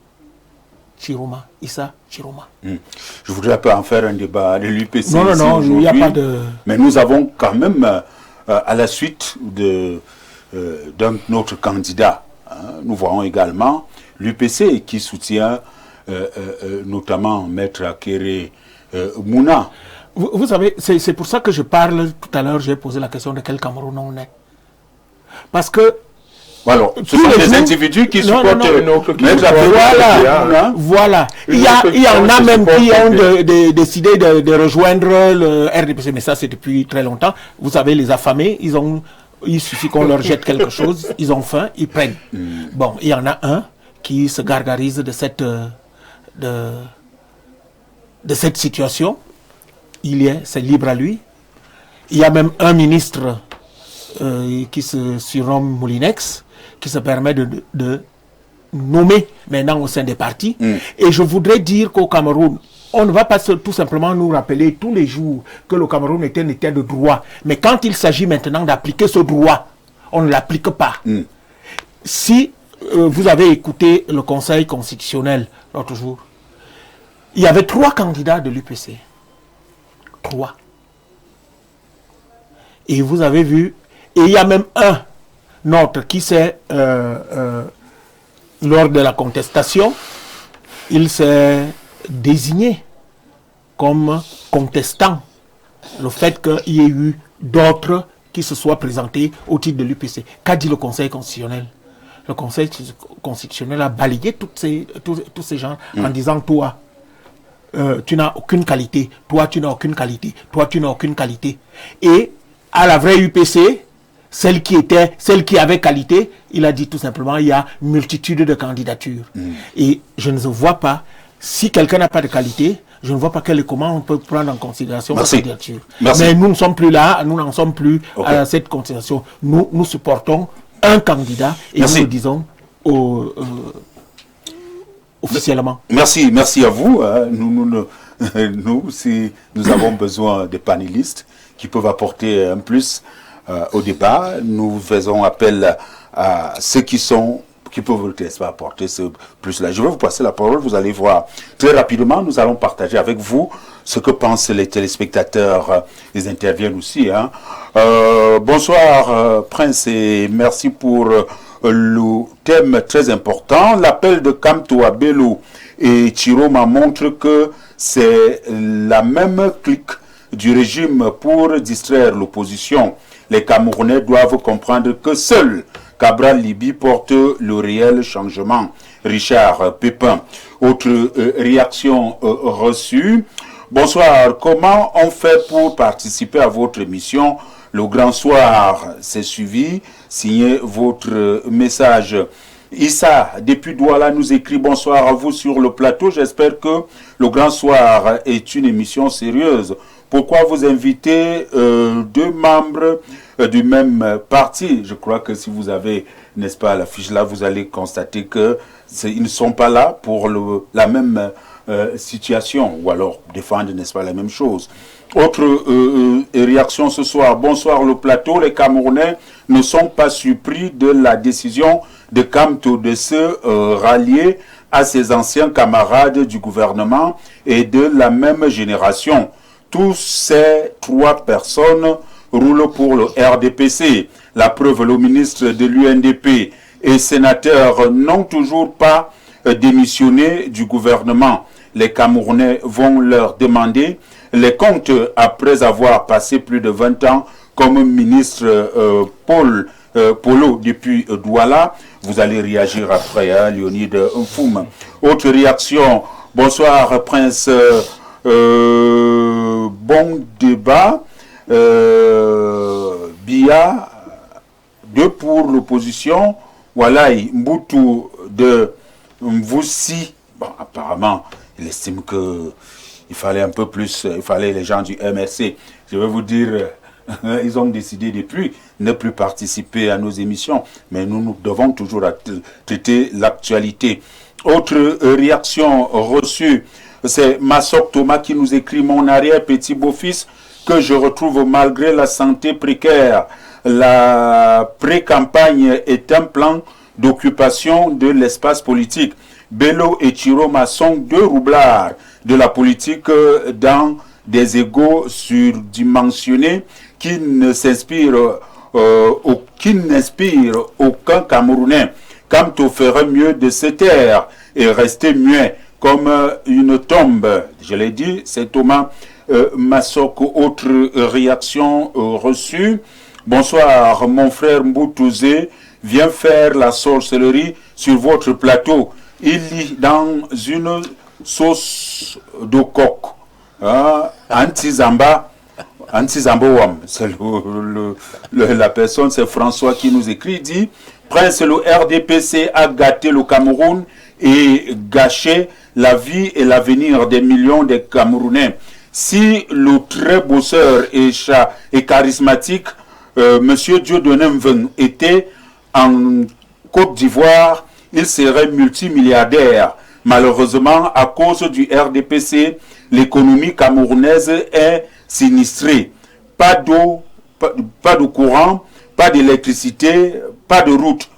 Chiroma, Issa Chiroma. Je voudrais pas en faire un débat de l'UPC. Non, il n'y a pas de... Mais nous avons quand même, à la suite d'un autre candidat, nous voyons également l'UPC qui soutient notamment Maître Akere Mouna. Vous savez, c'est pour ça que je parle tout à l'heure, j'ai posé la question de quel Cameroun on est. Parce que... Alors, ce sont des individus qui supportent Maître Akere Mouna. Voilà. Il y en a même qui ont décidé de rejoindre le RDPC, mais ça c'est depuis très longtemps. Vous savez, les affamés, il suffit qu'on leur jette quelque chose, ils ont faim, ils prennent. Bon, il y en a un qui se gargarise de cette situation. C'est libre à lui. Il y a même un ministre qui se surnomme Moulinex, qui se permet de nommer maintenant au sein des partis. Et je voudrais dire qu'au Cameroun, on ne va pas tout simplement nous rappeler tous les jours que le Cameroun est un État de droit. Mais quand il s'agit maintenant d'appliquer ce droit, on ne l'applique pas. Si vous avez écouté le Conseil constitutionnel l'autre jour, il y avait 3 candidats de l'UPC. 3. Et vous avez vu, et il y a même un autre qui s'est, lors de la contestation, il s'est désigné comme contestant le fait qu'il y ait eu d'autres qui se soient présentés au titre de l'UPC. Qu'a dit le Conseil constitutionnel? Le Conseil constitutionnel a balayé tous ces gens en disant, toi, tu n'as aucune qualité, toi tu n'as aucune qualité, toi tu n'as aucune qualité. Et à la vraie UPC, celle qui avait qualité, il a dit tout simplement, il y a une multitude de candidatures. Et je ne vois pas, si quelqu'un n'a pas de qualité, je ne vois pas comment on peut prendre en considération la candidature. Mais nous ne sommes plus là, nous n'en sommes plus à cette considération. Nous supportons un candidat et nous le disons officiellement. Merci à vous. Nous, si nous avons besoin de panélistes qui peuvent apporter un plus au débat, nous faisons appel à ceux qui peuvent apporter ce plus-là. Je vais vous passer la parole, vous allez voir. Très rapidement, nous allons partager avec vous ce que pensent les téléspectateurs. Ils interviennent aussi. Bonsoir, Prince, et merci pour le thème très important. L'appel de Kamto à Bello et Chiroma montre que c'est la même clique du régime pour distraire l'opposition. Les Camerounais doivent comprendre que seul Cabral Libi porte le réel changement. Richard Pépin. Autre réaction reçue. Bonsoir, comment on fait pour participer à votre émission? Le Grand Soir, c'est suivi. Signez votre message. Issa, depuis Douala, nous écrit bonsoir à vous sur le plateau. J'espère que le Grand Soir est une émission sérieuse. Pourquoi vous invitez deux membres du même parti? Je crois que si vous avez, n'est-ce pas, la fiche là, vous allez constater que ils ne sont pas là pour la même situation, ou alors défendre, n'est-ce pas, la même chose. Autre réaction ce soir. Bonsoir le plateau. Les Camerounais ne sont pas surpris de la décision de Kamto de se rallier à ses anciens camarades du gouvernement et de la même génération. Tous ces trois personnes roulent pour le RDPC. La preuve, le ministre de l'UNDP et sénateurs n'ont toujours pas démissionné du gouvernement. Les Camerounais vont leur demander les comptes après avoir passé plus de 20 ans comme ministre Polo depuis Douala. Vous allez réagir après, hein, Léonide Nfoum. Autre réaction. Bonsoir, Prince. Bon débat. Bia, 2 pour l'opposition. Walaï Mboutou de Mvoussi. Bon, apparemment, il estime que il fallait un peu plus, il fallait les gens du MRC. Je vais vous dire, ils ont décidé depuis ne plus participer à nos émissions. Mais nous devons toujours traiter l'actualité. Autre réaction reçue, c'est Massok Thomas qui nous écrit: mon arrière-petit beau-fils que je retrouve malgré la santé précaire. La pré-campagne est un plan d'occupation de l'espace politique. Bello et Chiroma sont 2 roublards de la politique dans des égos surdimensionnés qui n'inspirent aucun Camerounais. Kamto ferait mieux de se taire et rester muet comme une tombe. Je l'ai dit, c'est Thomas Massoko. Autre réaction reçue. Bonsoir, mon frère Mboutouzé vient faire la sorcellerie sur votre plateau. Il lit dans une sauce de coq. Antizamba Wam. C'est la personne, c'est François qui nous écrit, dit: Prince, le RDPC a gâté le Cameroun et gâché la vie et l'avenir des millions de Camerounais. Si le très bosseur et charismatique Monsieur Dieudonné Mven était en Côte d'Ivoire, il serait multimilliardaire. Malheureusement, à cause du RDPC, l'économie camerounaise est sinistrée. Pas d'eau, pas de courant, pas d'électricité, pas de route.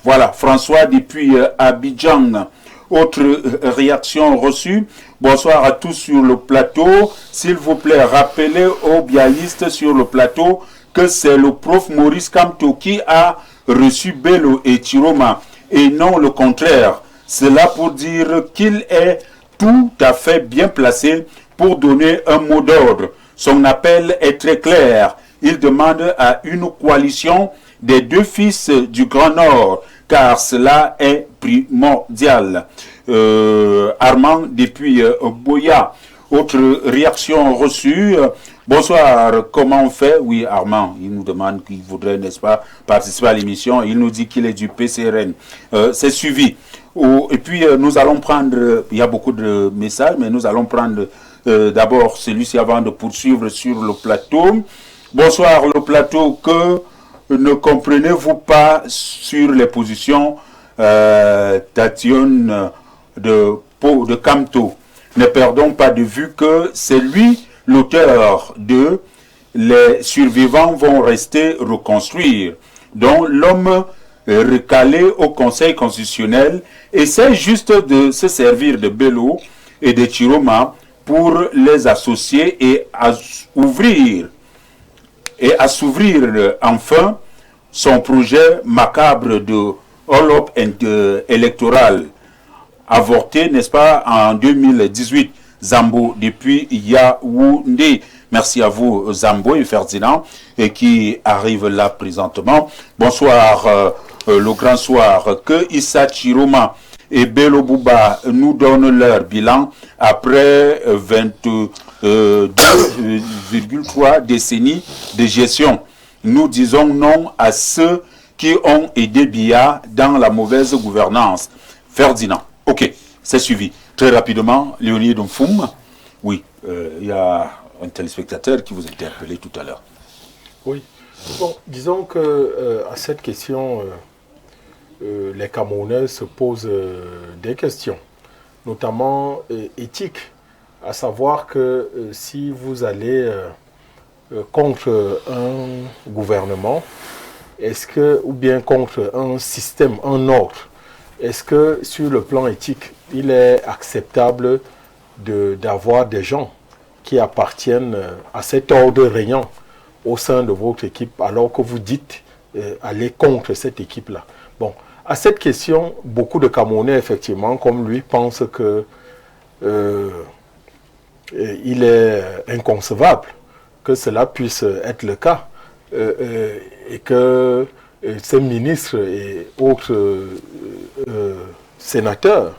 Voilà, François depuis Abidjan. Autre réaction reçue. Bonsoir à tous sur le plateau. S'il vous plaît, rappelez aux bialistes sur le plateau que c'est le prof Maurice Kamto qui a reçu Bello et Chiroma et non le contraire. Cela pour dire qu'il est tout à fait bien placé pour donner un mot d'ordre. Son appel est très clair. Il demande à une coalition des deux fils du Grand Nord, car cela est primordial. Armand depuis Boya. Autre réaction reçue. Bonsoir, comment on fait? Oui, Armand, il nous demande qu'il voudrait, n'est-ce pas, participer à l'émission. Il nous dit qu'il est du PCRN. C'est suivi. Et puis, nous allons prendre, il y a beaucoup de messages, mais nous allons prendre d'abord celui-ci avant de poursuivre sur le plateau. Bonsoir, le plateau. Que ne comprenez-vous pas sur les positions d'Ation de Kamto? Ne perdons pas de vue que c'est lui l'auteur de Les survivants vont rester reconstruire, dont l'homme recalé au Conseil constitutionnel essaie juste de se servir de Bello et de Chiroma pour les associer et à s'ouvrir enfin son projet macabre de hold-up électoral avorté, n'est-ce pas, en 2018. Zambo depuis Yaoundé. Merci à vous, Zambo et Ferdinand, et qui arrive là présentement. Bonsoir, le grand soir. Que Issa Chiroma et Bello Bouba nous donnent leur bilan après 22,3 décennies de gestion. Nous disons non à ceux qui ont aidé Biya dans la mauvaise gouvernance. Ferdinand. Ok, c'est suivi. Très rapidement, Léonie Mfoum. Oui, il y a un téléspectateur qui vous a interpellé tout à l'heure. Oui. Bon, disons que à cette question, les Camerounais se posent des questions, notamment éthiques, à savoir que si vous allez contre un gouvernement, ou bien contre un système, un ordre, est-ce que sur le plan éthique, il est acceptable d'avoir des gens qui appartiennent à cet ordre régnant au sein de votre équipe, alors que vous dites aller contre cette équipe-là? Bon, à cette question, beaucoup de Camerounais, effectivement, comme lui, pensent que il est inconcevable que cela puisse être le cas et que ces ministres et autres sénateurs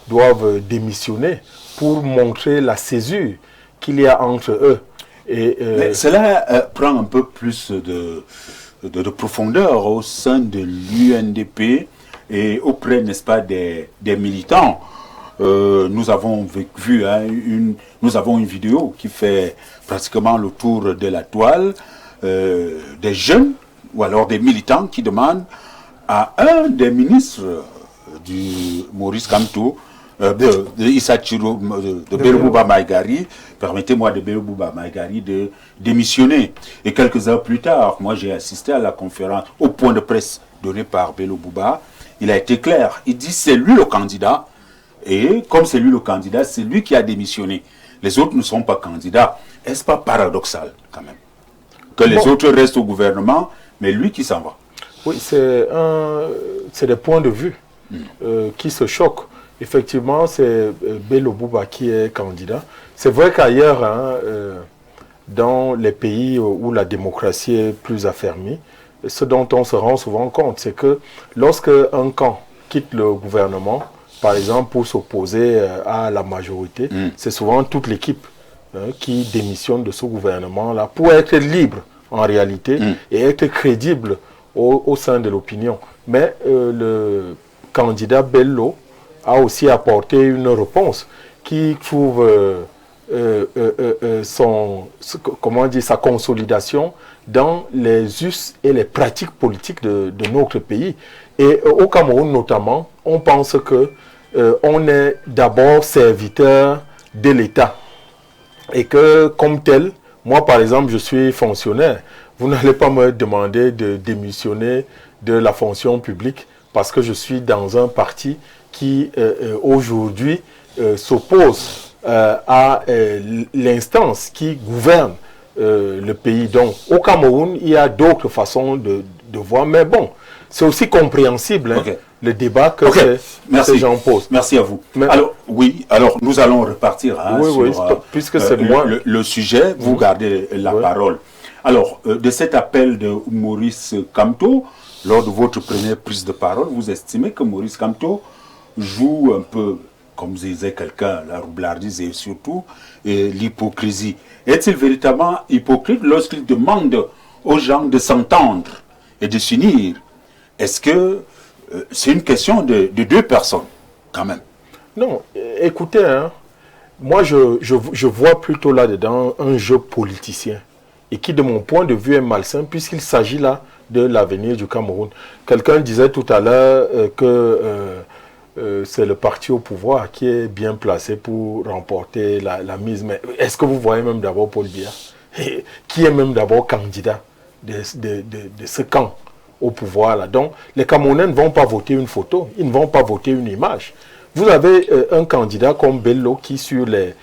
doivent démissionner pour montrer la césure qu'il y a entre eux. Mais cela prend un peu plus de profondeur au sein de l'UNDP et auprès, n'est-ce pas, des militants. Nous avons vu nous avons une vidéo qui fait pratiquement le tour de la toile, des jeunes ou alors des militants qui demandent à un des ministres du Maurice Kamto, de Issa Chiro, de Bello Bouba Maïgari, permettez-moi, de Bello Bouba Maïgari, de démissionner. Et quelques heures plus tard, moi j'ai assisté à la conférence, au point de presse donné par Bello Bouba. Il a été clair, il dit c'est lui le candidat, et comme c'est lui le candidat, c'est lui qui a démissionné. Les autres ne sont pas candidats. Est-ce pas paradoxal quand même que les autres restent au gouvernement, mais lui qui s'en va? Oui, c'est des points de vue qui se choquent. Effectivement, c'est Bello Bouba qui est candidat. C'est vrai qu'ailleurs, dans les pays où la démocratie est plus affermie, ce dont on se rend souvent compte, c'est que lorsque un camp quitte le gouvernement, par exemple pour s'opposer à la majorité, c'est souvent toute l'équipe qui démissionne de ce gouvernement-là pour être libre en réalité et être crédible au sein de l'opinion. Mais le candidat Bello a aussi apporté une réponse qui trouve sa consolidation dans les us et les pratiques politiques de notre pays. Et au Cameroun notamment, on pense que on est d'abord serviteur de l'État. Et que comme tel, moi par exemple je suis fonctionnaire, vous n'allez pas me demander de démissionner de la fonction publique parce que je suis dans un parti qui aujourd'hui s'oppose à l'instance qui gouverne le pays. Donc au Cameroun, il y a d'autres façons de voir, mais bon, c'est aussi compréhensible, hein, le débat que ces gens posent. Merci à vous. Mais, alors, nous allons repartir sur puisque c'est le sujet. Vous gardez la parole. Alors, de cet appel de Maurice Kamto, lors de votre première prise de parole, vous estimez que Maurice Kamto joue un peu, comme disait quelqu'un, la roublardise et surtout l'hypocrisie. Est-il véritablement hypocrite lorsqu'il demande aux gens de s'entendre et de s'unir? Est-ce que c'est une question de deux personnes, quand même? Non, écoutez, hein, moi je vois plutôt là-dedans un jeu politicien et qui, de mon point de vue, est malsain puisqu'il s'agit là de l'avenir du Cameroun. Quelqu'un disait tout à l'heure que c'est le parti au pouvoir qui est bien placé pour remporter la mise. Mais est-ce que vous voyez même d'abord Paul Biya, qui est même d'abord candidat de ce camp au pouvoir là? Donc, les Camerounais ne vont pas voter une photo, ils ne vont pas voter une image. Vous avez un candidat comme Bello qui, sur les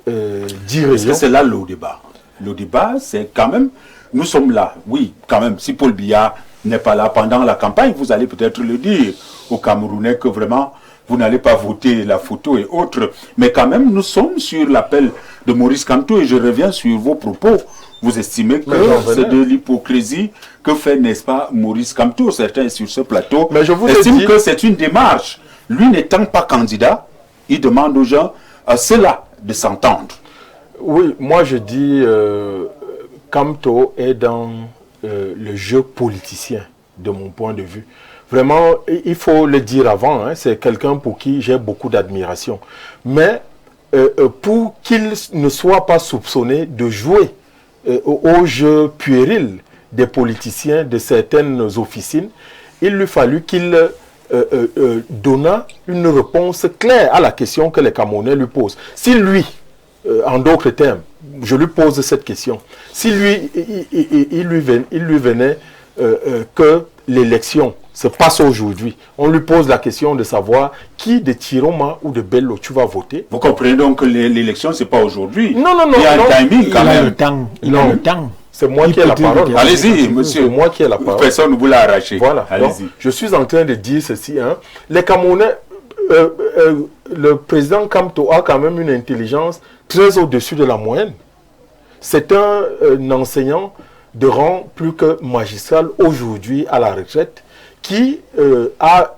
10 régions... C'est là le débat. Le débat, c'est quand même... Nous sommes là, oui, quand même. Si Paul Biya n'est pas là pendant la campagne, vous allez peut-être le dire aux Camerounais que vraiment, vous n'allez pas voter la photo et autres. Mais quand même, nous sommes sur l'appel de Maurice Kamto et je reviens sur vos propos. Vous estimez que c'est de l'hypocrisie que fait, n'est-ce pas, Maurice Kamto? Certains sur ce plateau estiment que c'est une démarche. Lui n'étant pas candidat, il demande aux gens à cela de s'entendre. Oui, moi je dis Kamto est dans le jeu politicien, de mon point de vue. Vraiment, il faut le dire avant, hein, c'est quelqu'un pour qui j'ai beaucoup d'admiration. Mais pour qu'il ne soit pas soupçonné de jouer au jeu puéril des politiciens de certaines officines, il lui fallut qu'il donnât une réponse claire à la question que les Camerounais lui posent. Si lui, en d'autres termes, je lui pose cette question, si lui, il lui venait que l'élection se passe aujourd'hui, on lui pose la question de savoir qui de Tiroma ou de Bello tu vas voter. Vous comprenez donc que l'élection, ce n'est pas aujourd'hui. Non. Il y a un timing quand même. Il a le temps. C'est moi qui ai la parole. Allez-y, monsieur. C'est moi qui ai la parole. Personne ne vous l'a arraché. Voilà. Donc, je suis en train de dire ceci. Hein. Les Camerounais, le président Kamto a quand même une intelligence très au-dessus de la moyenne. C'est un enseignant de rang plus que magistral aujourd'hui à la retraite qui a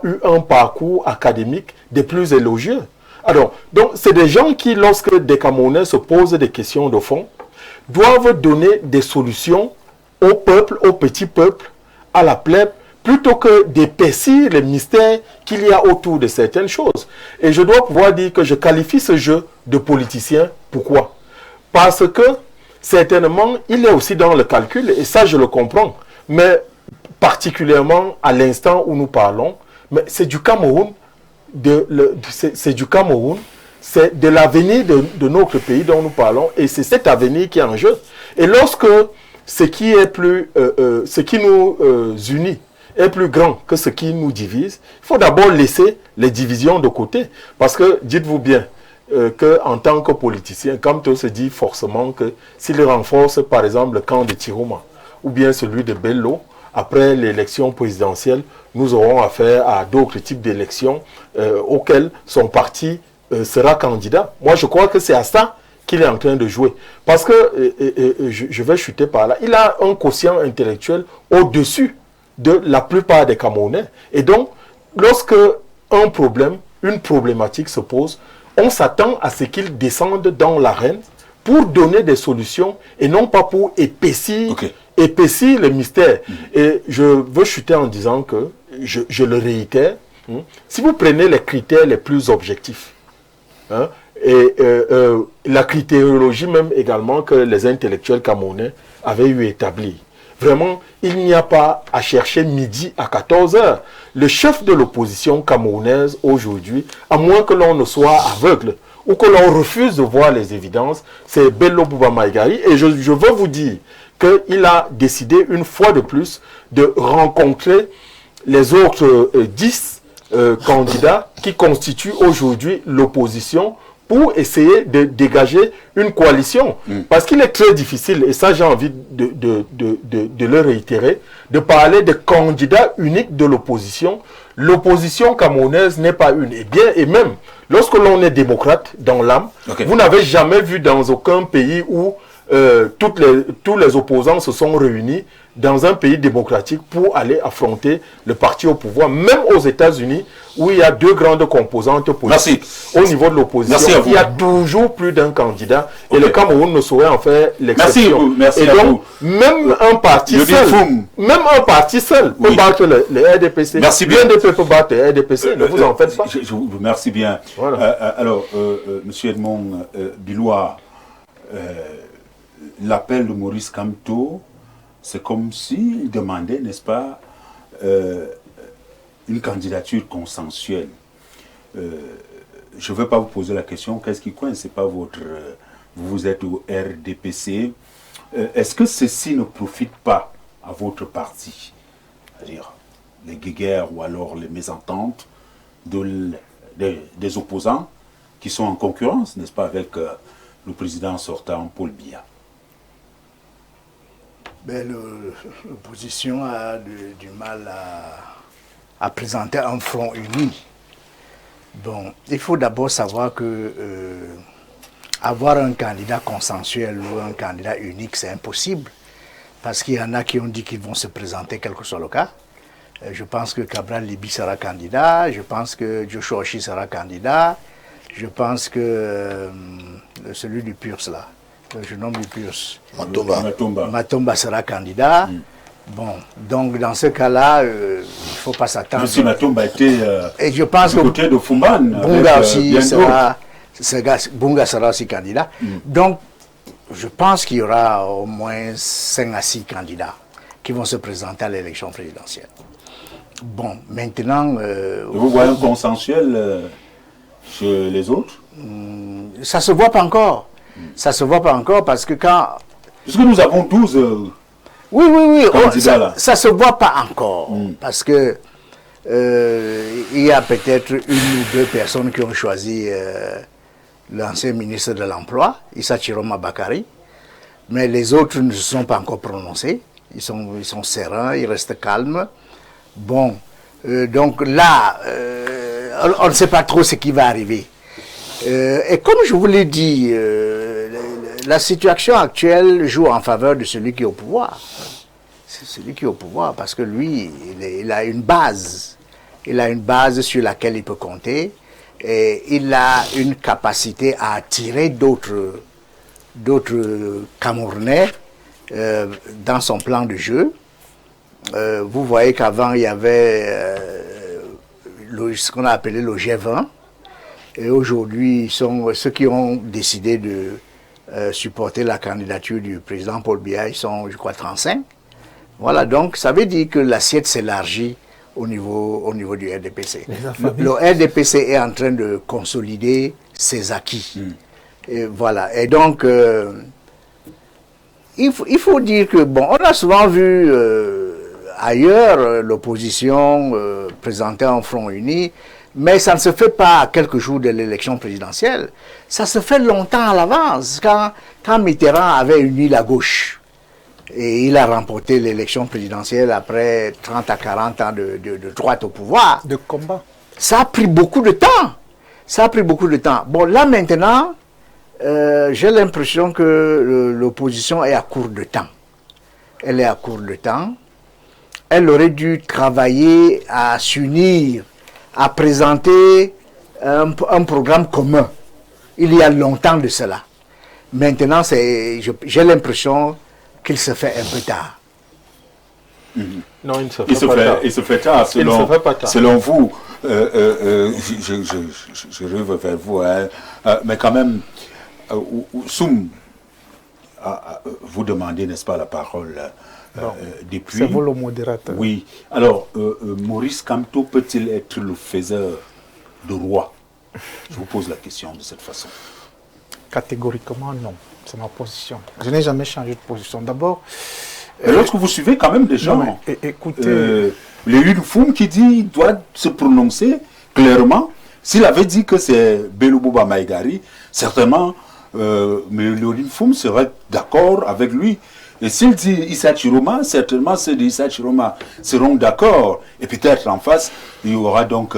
eu un parcours académique des plus élogieux. Alors, donc, c'est des gens qui, lorsque des Camerounais se posent des questions de fond, doivent donner des solutions au peuple, au petit peuple, à la plèbe, plutôt que d'épaissir les mystères qu'il y a autour de certaines choses. Et je dois pouvoir dire que je qualifie ce jeu de politicien. Pourquoi? Parce que, certainement, il est aussi dans le calcul, et ça je le comprends, mais particulièrement à l'instant où nous parlons, mais c'est du Cameroun, c'est du Cameroun, c'est de l'avenir de notre pays dont nous parlons, et c'est cet avenir qui est en jeu. Et lorsque ce qui nous unit est plus grand que ce qui nous divise, il faut d'abord laisser les divisions de côté. Parce que, dites-vous bien, qu'en tant que politicien, Kamto se dit forcément que s'il renforce par exemple le camp de Tiroma, ou bien celui de Bello, après l'élection présidentielle, nous aurons affaire à d'autres types d'élections auxquelles son parti sera candidat. Moi, je crois que c'est à ça qu'il est en train de jouer. Parce que, je vais chuter par là, il a un quotient intellectuel au-dessus de la plupart des Camerounais. Et donc, lorsque un problème, une problématique se pose, on s'attend à ce qu'il descende dans l'arène pour donner des solutions et non pas pour épaissir le mystère. Et je veux chuter en disant que, je le réitère, si vous prenez les critères les plus objectifs, hein, et la critériologie même également que les intellectuels camerounais avaient eu établie, vraiment, il n'y a pas à chercher midi à 14h. Le chef de l'opposition camerounaise aujourd'hui, à moins que l'on ne soit aveugle ou que l'on refuse de voir les évidences, c'est Bello Bouba Maïgari. Et je veux vous dire qu'il a décidé une fois de plus de rencontrer les autres 10 candidats qui constituent aujourd'hui l'opposition pour essayer de dégager une coalition. Parce qu'il est très difficile, et ça j'ai envie de le réitérer, de parler de candidats uniques de l'opposition. L'opposition camerounaise n'est pas une. Et même, lorsque l'on est démocrate dans l'âme, vous n'avez jamais vu dans aucun pays où tous les opposants se sont réunis dans un pays démocratique pour aller affronter le parti au pouvoir, même aux États-Unis, où il y a deux grandes composantes politiques. Au niveau de l'opposition, il y a toujours plus d'un candidat, et le Cameroun ne saurait en faire l'exception. Et donc, même un parti seul peut battre le RDPC. L'UNDP peut battre le RDPC, ne vous en faites pas. Je vous remercie bien. Voilà. Alors, M. Edmond Bilois, l'appel de Maurice Kamto, c'est comme s'il demandait, n'est-ce pas, une candidature consensuelle. Je ne veux pas vous poser la question, qu'est-ce qui coince? C'est pas votre... vous êtes au RDPC. Est-ce que ceci ne profite pas à votre parti? C'est-à-dire les guéguerres ou alors les mésententes des opposants qui sont en concurrence, n'est-ce pas, avec le président sortant Paul Biya? L'opposition a du mal à présenter un front uni. Bon, il faut d'abord savoir que avoir un candidat consensuel ou un candidat unique, c'est impossible. Parce qu'il y en a qui ont dit qu'ils vont se présenter, quel que soit le cas. Je pense que Cabral Libi sera candidat, je pense que Joshua Oshi sera candidat, je pense que celui du PURS là, je nomme du PURS, Matomba sera candidat. Bon, donc dans ce cas-là, il ne faut pas s'attendre. Monsieur Matomba était et je pense du côté de Fumban. Bunga aussi sera aussi candidat. Donc, je pense qu'il y aura au moins 5 à 6 candidats qui vont se présenter à l'élection présidentielle. Bon, maintenant... vous voyez un consensuel chez les autres? Ça ne se voit pas encore. Ça ne se voit pas encore parce que quand... Puisque nous avons 12 oui, candidats là. Ça ne se voit pas encore. Parce que il y a peut-être 1 ou 2 personnes qui ont choisi l'ancien ministre de l'Emploi, Issa Chiroma Bakari. Mais les autres ne se sont pas encore prononcés. Ils sont sereins, ils restent calmes. Bon, donc là, on ne sait pas trop ce qui va arriver. Et comme je vous l'ai dit, la situation actuelle joue en faveur de celui qui est au pouvoir. C'est celui qui est au pouvoir parce que lui, il a une base. Il a une base sur laquelle il peut compter. Et il a une capacité à attirer d'autres Camerounais dans son plan de jeu. Vous voyez qu'avant, il y avait ce qu'on a appelé le G20. Et aujourd'hui, ceux qui ont décidé de supporter la candidature du président Paul Biya, ils sont, je crois, 35. Voilà, donc ça veut dire que l'assiette s'élargit au niveau du RDPC. Le RDPC est en train de consolider ses acquis. Et voilà. Et donc, il faut dire que, bon, on a souvent vu ailleurs l'opposition présenter un front uni, mais ça ne se fait pas à quelques jours de l'élection présidentielle. Ça se fait longtemps à l'avance, quand Mitterrand avait uni la gauche. Et il a remporté l'élection présidentielle après 30 à 40 ans de droite au pouvoir. De combat. Ça a pris beaucoup de temps. Ça a pris beaucoup de temps. Bon, là maintenant, j'ai l'impression que l'opposition est à court de temps. Elle est à court de temps. Elle aurait dû travailler à s'unir, à présenter un programme commun. Il y a longtemps de cela. Maintenant, j'ai l'impression qu'il se fait un peu tard. Non, il se fait tard. Selon vous, je reviens vers vous, hein, mais quand même, Soum, vous demandez, n'est-ce pas, la parole depuis. C'est vous le modérateur. Oui. Alors, Maurice Kamto peut-il être le faiseur de roi? Je vous pose la question de cette façon. Catégoriquement, non. C'est ma position. Je n'ai jamais changé de position. D'abord... Lorsque vous suivez quand même des gens... écoutez... Le Foum qui dit qu'il doit se prononcer clairement. S'il avait dit que c'est Bello Bouba Maïgari, certainement, le Foum serait d'accord avec lui. Et s'il dit Issa Chiroma, certainement ceux d'Issa Chiroma seront d'accord. Et peut-être en face, il y aura donc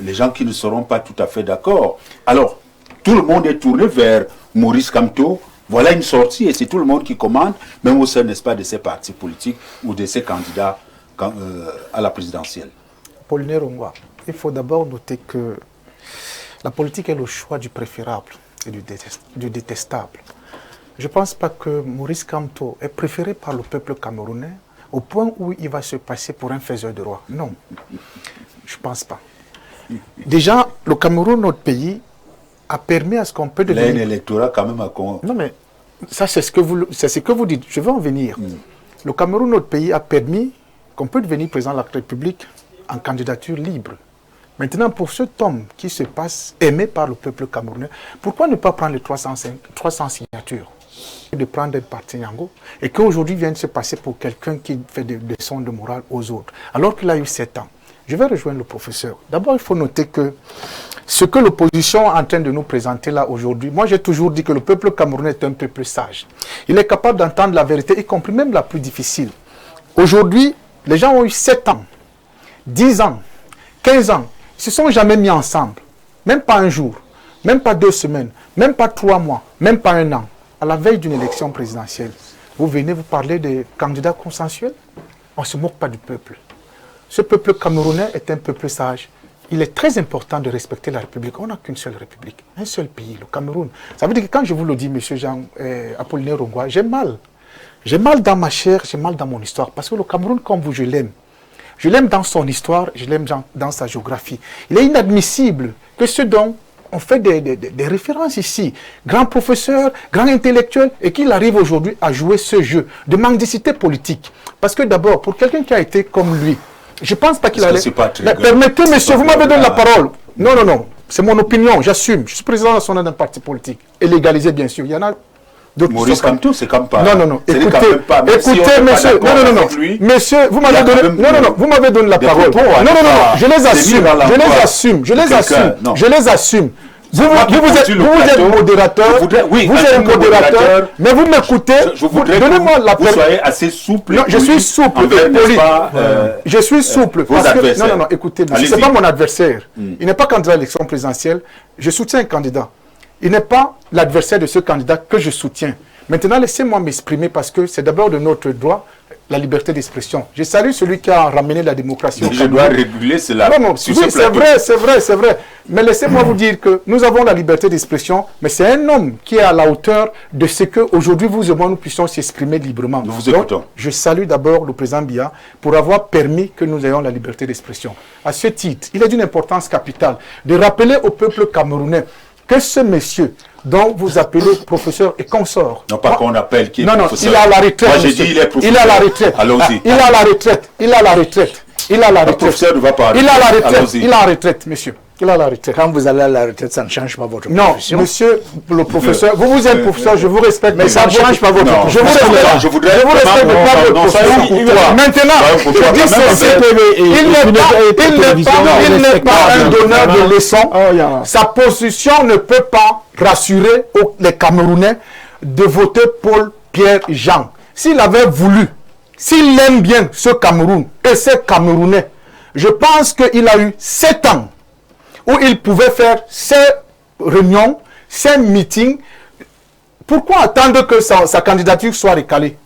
les gens qui ne seront pas tout à fait d'accord. Alors, tout le monde est tourné vers Maurice Kamto. Voilà une sortie et c'est tout le monde qui commande, même au sein, n'est-ce pas, de ces partis politiques ou de ces candidats à la présidentielle. Apollinaire Ongwa, il faut d'abord noter que la politique est le choix du préférable et du détestable. Je ne pense pas que Maurice Kamto est préféré par le peuple camerounais au point où il va se passer pour un faiseur de roi. Non, je ne pense pas. Déjà, le Cameroun, notre pays, a permis à ce qu'on peut devenir... Là, un électorat quand même à... Non, mais ça, c'est ce que vous dites. Je vais en venir. Le Cameroun, notre pays, a permis qu'on peut devenir président de la République en candidature libre. Maintenant, pour cet homme qui se passe aimé par le peuple camerounais, pourquoi ne pas prendre les 300 signatures de prendre un parti Yango et qu'aujourd'hui vienne se passer pour quelqu'un qui fait des leçons de morale aux autres, alors qu'il a eu 7 ans. Je vais rejoindre le professeur. D'abord, il faut noter que ce que l'opposition est en train de nous présenter là aujourd'hui, moi j'ai toujours dit que le peuple camerounais est un peuple sage. Il est capable d'entendre la vérité, y compris même la plus difficile. Aujourd'hui, les gens ont eu 7 ans, 10 ans, 15 ans. Ils ne se sont jamais mis ensemble. Même pas un jour, même pas 2 semaines, même pas 3 mois, même pas 1 an. À la veille d'une élection présidentielle, vous venez vous parler des candidats consensuels? On ne se moque pas du peuple. Ce peuple camerounais est un peuple sage. Il est très important de respecter la République. On n'a qu'une seule République, un seul pays, le Cameroun. Ça veut dire que quand je vous le dis, M. Jean Apollinaire Ongwa, j'ai mal. J'ai mal dans ma chair, j'ai mal dans mon histoire. Parce que le Cameroun, comme vous, je l'aime. Je l'aime dans son histoire, je l'aime dans sa géographie. Il est inadmissible que ceux dont on fait des références ici, grand professeur, grand intellectuel, et qu'il arrive aujourd'hui à jouer ce jeu de mendicité politique. Parce que d'abord, pour quelqu'un qui a été comme lui, je ne pense pas qu'il allait... Permettez, monsieur, vous m'avez donné la parole. Non, non, non, c'est mon opinion, j'assume. Je suis président national d'un parti politique, et légalisé, bien sûr. Il y en a... Maurice Kamto, c'est comme pas. Non, non, non. Écoutez, monsieur, monsieur, vous m'avez donné. Non, non, non, vous m'avez donné la parole. Non, non, non, je les assume. Je les assume. Je les assume. Je les assume. Vous êtes modérateur. Vous êtes modérateur. Mais vous m'écoutez. Donnez-moi la parole. Vous soyez assez souple. Non, je suis souple et poli. Je suis souple. Parce que, non, non, non, écoutez, ce n'est pas mon adversaire. Il n'est pas candidat à l'élection présidentielle. Je soutiens un candidat. Il n'est pas l'adversaire de ce candidat que je soutiens. Maintenant, laissez-moi m'exprimer parce que c'est d'abord de notre droit, la liberté d'expression. Je salue celui qui a ramené la démocratie au Cameroun. Je dois réguler cela. Non, non, oui, c'est vrai. Mais laissez-moi vous dire que nous avons la liberté d'expression, mais c'est un homme qui est à la hauteur de ce qu'aujourd'hui vous et moi nous puissions s'exprimer librement. Nous vous écoutons. Donc, je salue d'abord le président Biya pour avoir permis que nous ayons la liberté d'expression. À ce titre, il est d'une importance capitale de rappeler au peuple camerounais que ce monsieur dont vous appelez professeur et consort. Non, pas qu'on appelle qui est professeur. Non, il est à la retraite. Moi, j'ai dit il est professeur. Il est à la retraite. Allons-y. Il est à la retraite. Il est à la retraite. Il est à la retraite. Le professeur ne va pas. Il est à la retraite. Il est à la retraite, monsieur. Il est à la retraite. Quand vous allez à la retraite, ça ne change pas votre profession. Non, monsieur le professeur, vous êtes professeur, je vous respecte. Mais ça ne change pas votre profession. Je vous respecte. Je voudrais vous respecte pas votre profession. Maintenant, je dis ceci. Il n'est pas un donneur de leçons. Sa position ne peut pas rassurer les Camerounais de voter Paul Pierre Jean. S'il avait voulu, s'il aime bien ce Cameroun et ces Camerounais, je pense qu'il a eu 7 ans où il pouvait faire ses réunions, ses meetings. Pourquoi attendre que sa candidature soit recalée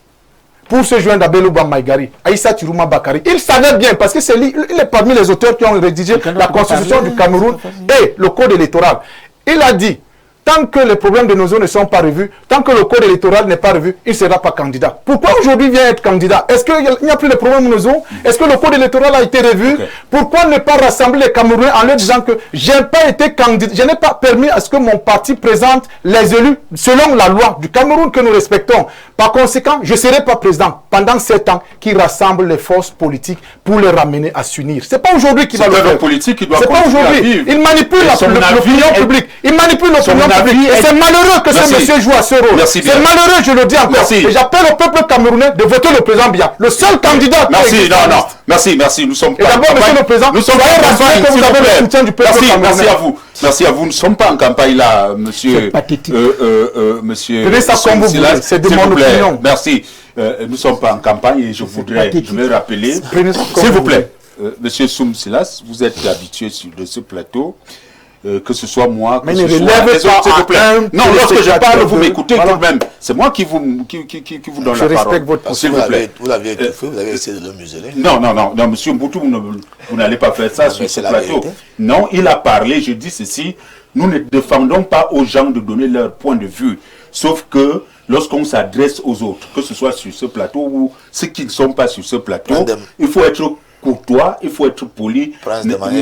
pour se joindre à Bello Bouba Maïgari, à Issa Chiroma Bakari? Il savait bien, parce que il est parmi les auteurs qui ont rédigé la constitution du Cameroun et le code électoral. Il a dit, tant que les problèmes de nos zones ne sont pas revus, tant que le code électoral n'est pas revu, il ne sera pas candidat. Pourquoi aujourd'hui il vient être candidat? Est-ce qu'il n'y a plus de problèmes de nos zones? Est-ce que le code électoral a été revu? Pourquoi ne pas rassembler les Camerounais en leur disant que je n'ai pas été candidat, je n'ai pas permis à ce que mon parti présente les élus selon la loi du Cameroun que nous respectons. Par conséquent, je ne serai pas président pendant 7 ans qui rassemble les forces politiques pour les ramener à s'unir. Ce n'est pas aujourd'hui qu'il va le faire. C'est politique qui doit pas aujourd'hui. Il manipule l'opinion publique. Il manipule l'opinion République. Et c'est malheureux que ce monsieur joue à ce rôle. Merci bien. C'est malheureux, je le dis encore. Merci. Et j'appelle au peuple camerounais de voter le président Biya. Le seul candidat. Merci, merci. Nous sommes Et d'abord, monsieur le président, nous sommes pas en campagne, que vous s'il vous avez plaît. le soutien du peuple camerounais. Merci à vous. Nous ne sommes pas en campagne là, monsieur. C'est pathétique. Monsieur. Prenez ça comme vous voulez. C'est de mon opinion. Merci. Nous ne sommes pas en campagne et je vais rappeler, Prenez ça comme s'il vous vous plaît, monsieur Soum Silas, vous êtes habitué de ce plateau. Que ce soit moi, mais que ne ce soit relève les autres, s'il vous plaît. Non, lorsque je parle, vous m'écoutez tout de même. C'est moi qui vous donne la parole. Je respecte votre position. S'il vous plaît. Vous l'avez étouffé, vous avez essayé de le museler. Non, monsieur Mboutou, vous n'allez pas faire ça sur ce plateau. Non, il a parlé, je dis ceci, nous ne défendons pas aux gens de donner leur point de vue. Sauf que lorsqu'on s'adresse aux autres, que ce soit sur ce plateau ou ceux qui ne sont pas sur ce plateau, il faut être courtois, il faut être poli,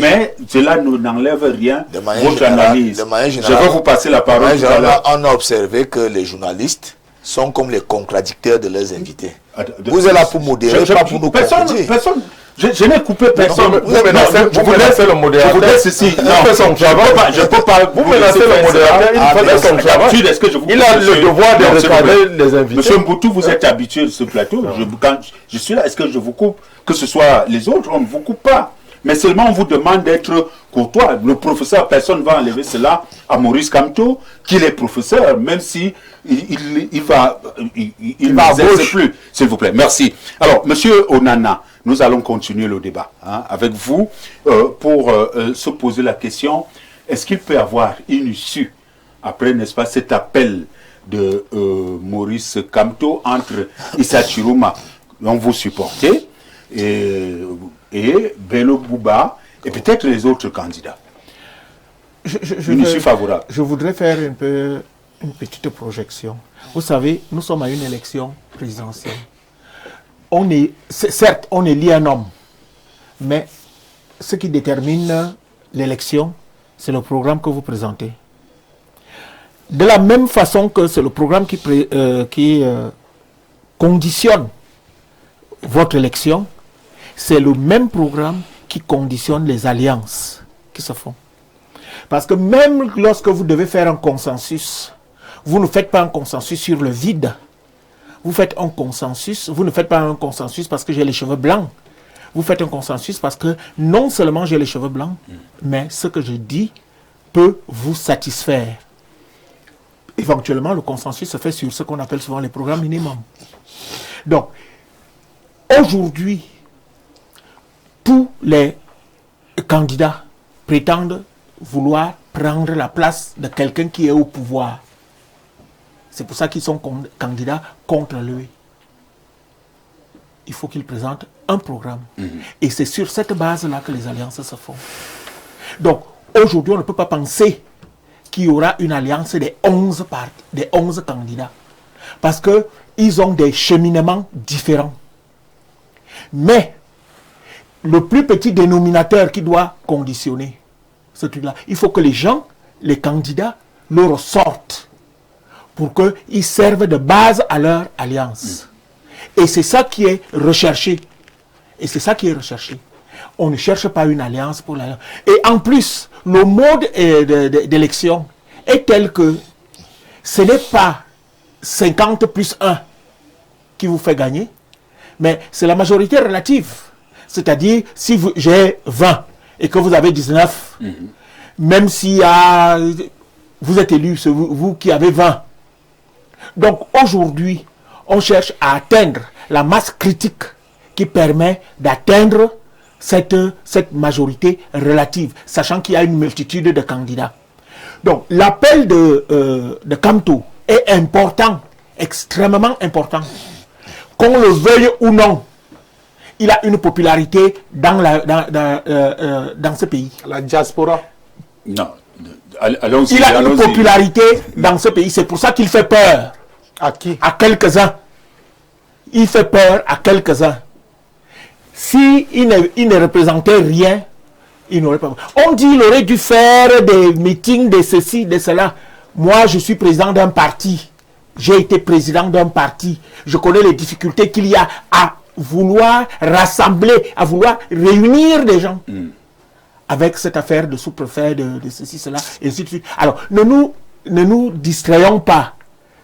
mais cela n'enlève rien votre analyse. Je vais vous passer la parole. On a observé que les journalistes sont comme les contradicteurs de leurs invités. Vous êtes là pour modérer, pas pour nous contredire. Personne. Je n'ai coupé personne. Vous menacez le modérateur. Je vous laisse ici. Je peux pas. Vous menacez le modérateur. Il fait son travail. Il a le devoir de recadrer les invités. Monsieur Mboutou, vous êtes habitué de ce plateau. Quand je suis là, est-ce que je vous coupe? Que ce soit les autres, on ne vous coupe pas. Mais seulement on vous demande d'être courtois. Le professeur, personne ne va enlever cela à Maurice Kamto, qu'il est professeur, même si il va plus. S'il vous plaît, merci. Alors, monsieur Onana, nous allons continuer le débat avec vous pour se poser la question, est-ce qu'il peut y avoir une issue après, n'est-ce pas, cet appel de Maurice Kamto entre Issa Chiroma, dont vous supportez, et Bello Bouba, et peut-être les autres candidats. Une issue favorable. Je voudrais faire une petite projection. Vous savez, nous sommes à une élection présidentielle. Certes, on élit un homme, mais ce qui détermine l'élection, c'est le programme que vous présentez. De la même façon que c'est le programme qui conditionne votre élection, c'est le même programme qui conditionne les alliances qui se font. Parce que même lorsque vous devez faire un consensus, vous ne faites pas un consensus sur le vide. Vous faites un consensus, vous ne faites pas un consensus parce que j'ai les cheveux blancs. Vous faites un consensus parce que non seulement j'ai les cheveux blancs, mais ce que je dis peut vous satisfaire. Éventuellement, le consensus se fait sur ce qu'on appelle souvent les programmes minimums. Donc, aujourd'hui, tous les candidats prétendent vouloir prendre la place de quelqu'un qui est au pouvoir. C'est pour ça qu'ils sont candidats contre lui. Il faut qu'ils présentent un programme. Et c'est sur cette base-là que les alliances se font. Donc, aujourd'hui, on ne peut pas penser qu'il y aura une alliance des 11 candidats. Parce qu'ils ont des cheminements différents. Mais, le plus petit dénominateur qui doit conditionner ce truc-là, il faut que les gens, les candidats, le ressortent pour qu'ils servent de base à leur alliance. Et c'est ça qui est recherché. On ne cherche pas une alliance pour l'alliance. Et en plus, le mode d'élection est tel que ce n'est pas 50 plus 1 qui vous fait gagner, mais c'est la majorité relative. C'est-à-dire, si j'ai 20 et que vous avez 19, même si vous êtes élu, c'est vous qui avez 20. Donc aujourd'hui, on cherche à atteindre la masse critique qui permet d'atteindre cette majorité relative, sachant qu'il y a une multitude de candidats. Donc l'appel de Kamto est important, extrêmement important. Qu'on le veuille ou non, il a une popularité dans ce pays. La diaspora. Non. Allons-y. Il a une popularité dans ce pays. C'est pour ça qu'il fait peur. À qui? À quelques-uns. Il fait peur à quelques-uns. S'il ne représentait rien, il n'aurait pas... On dit qu'il aurait dû faire des meetings de ceci, de cela. Moi, je suis président d'un parti. J'ai été président d'un parti. Je connais les difficultés qu'il y a à vouloir rassembler, à vouloir réunir des gens. Avec cette affaire de sous-préfet, de ceci, cela, et ainsi de suite. Alors, ne nous ne nous distrayons pas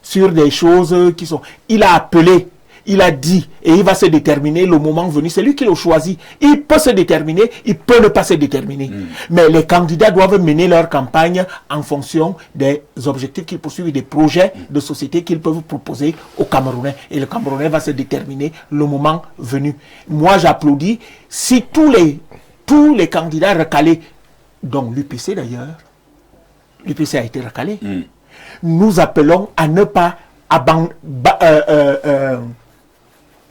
sur des choses qui sont... Il a appelé, il a dit, et il va se déterminer le moment venu. C'est lui qui l'a choisi. Il peut se déterminer, il peut ne pas se déterminer. Mais les candidats doivent mener leur campagne en fonction des objectifs qu'ils poursuivent, des projets de société qu'ils peuvent proposer aux Camerounais. Et le Camerounais va se déterminer le moment venu. Moi, j'applaudis. Si tous les candidats recalés, dont l'UPC d'ailleurs, l'UPC a été recalé, nous appelons à ne pas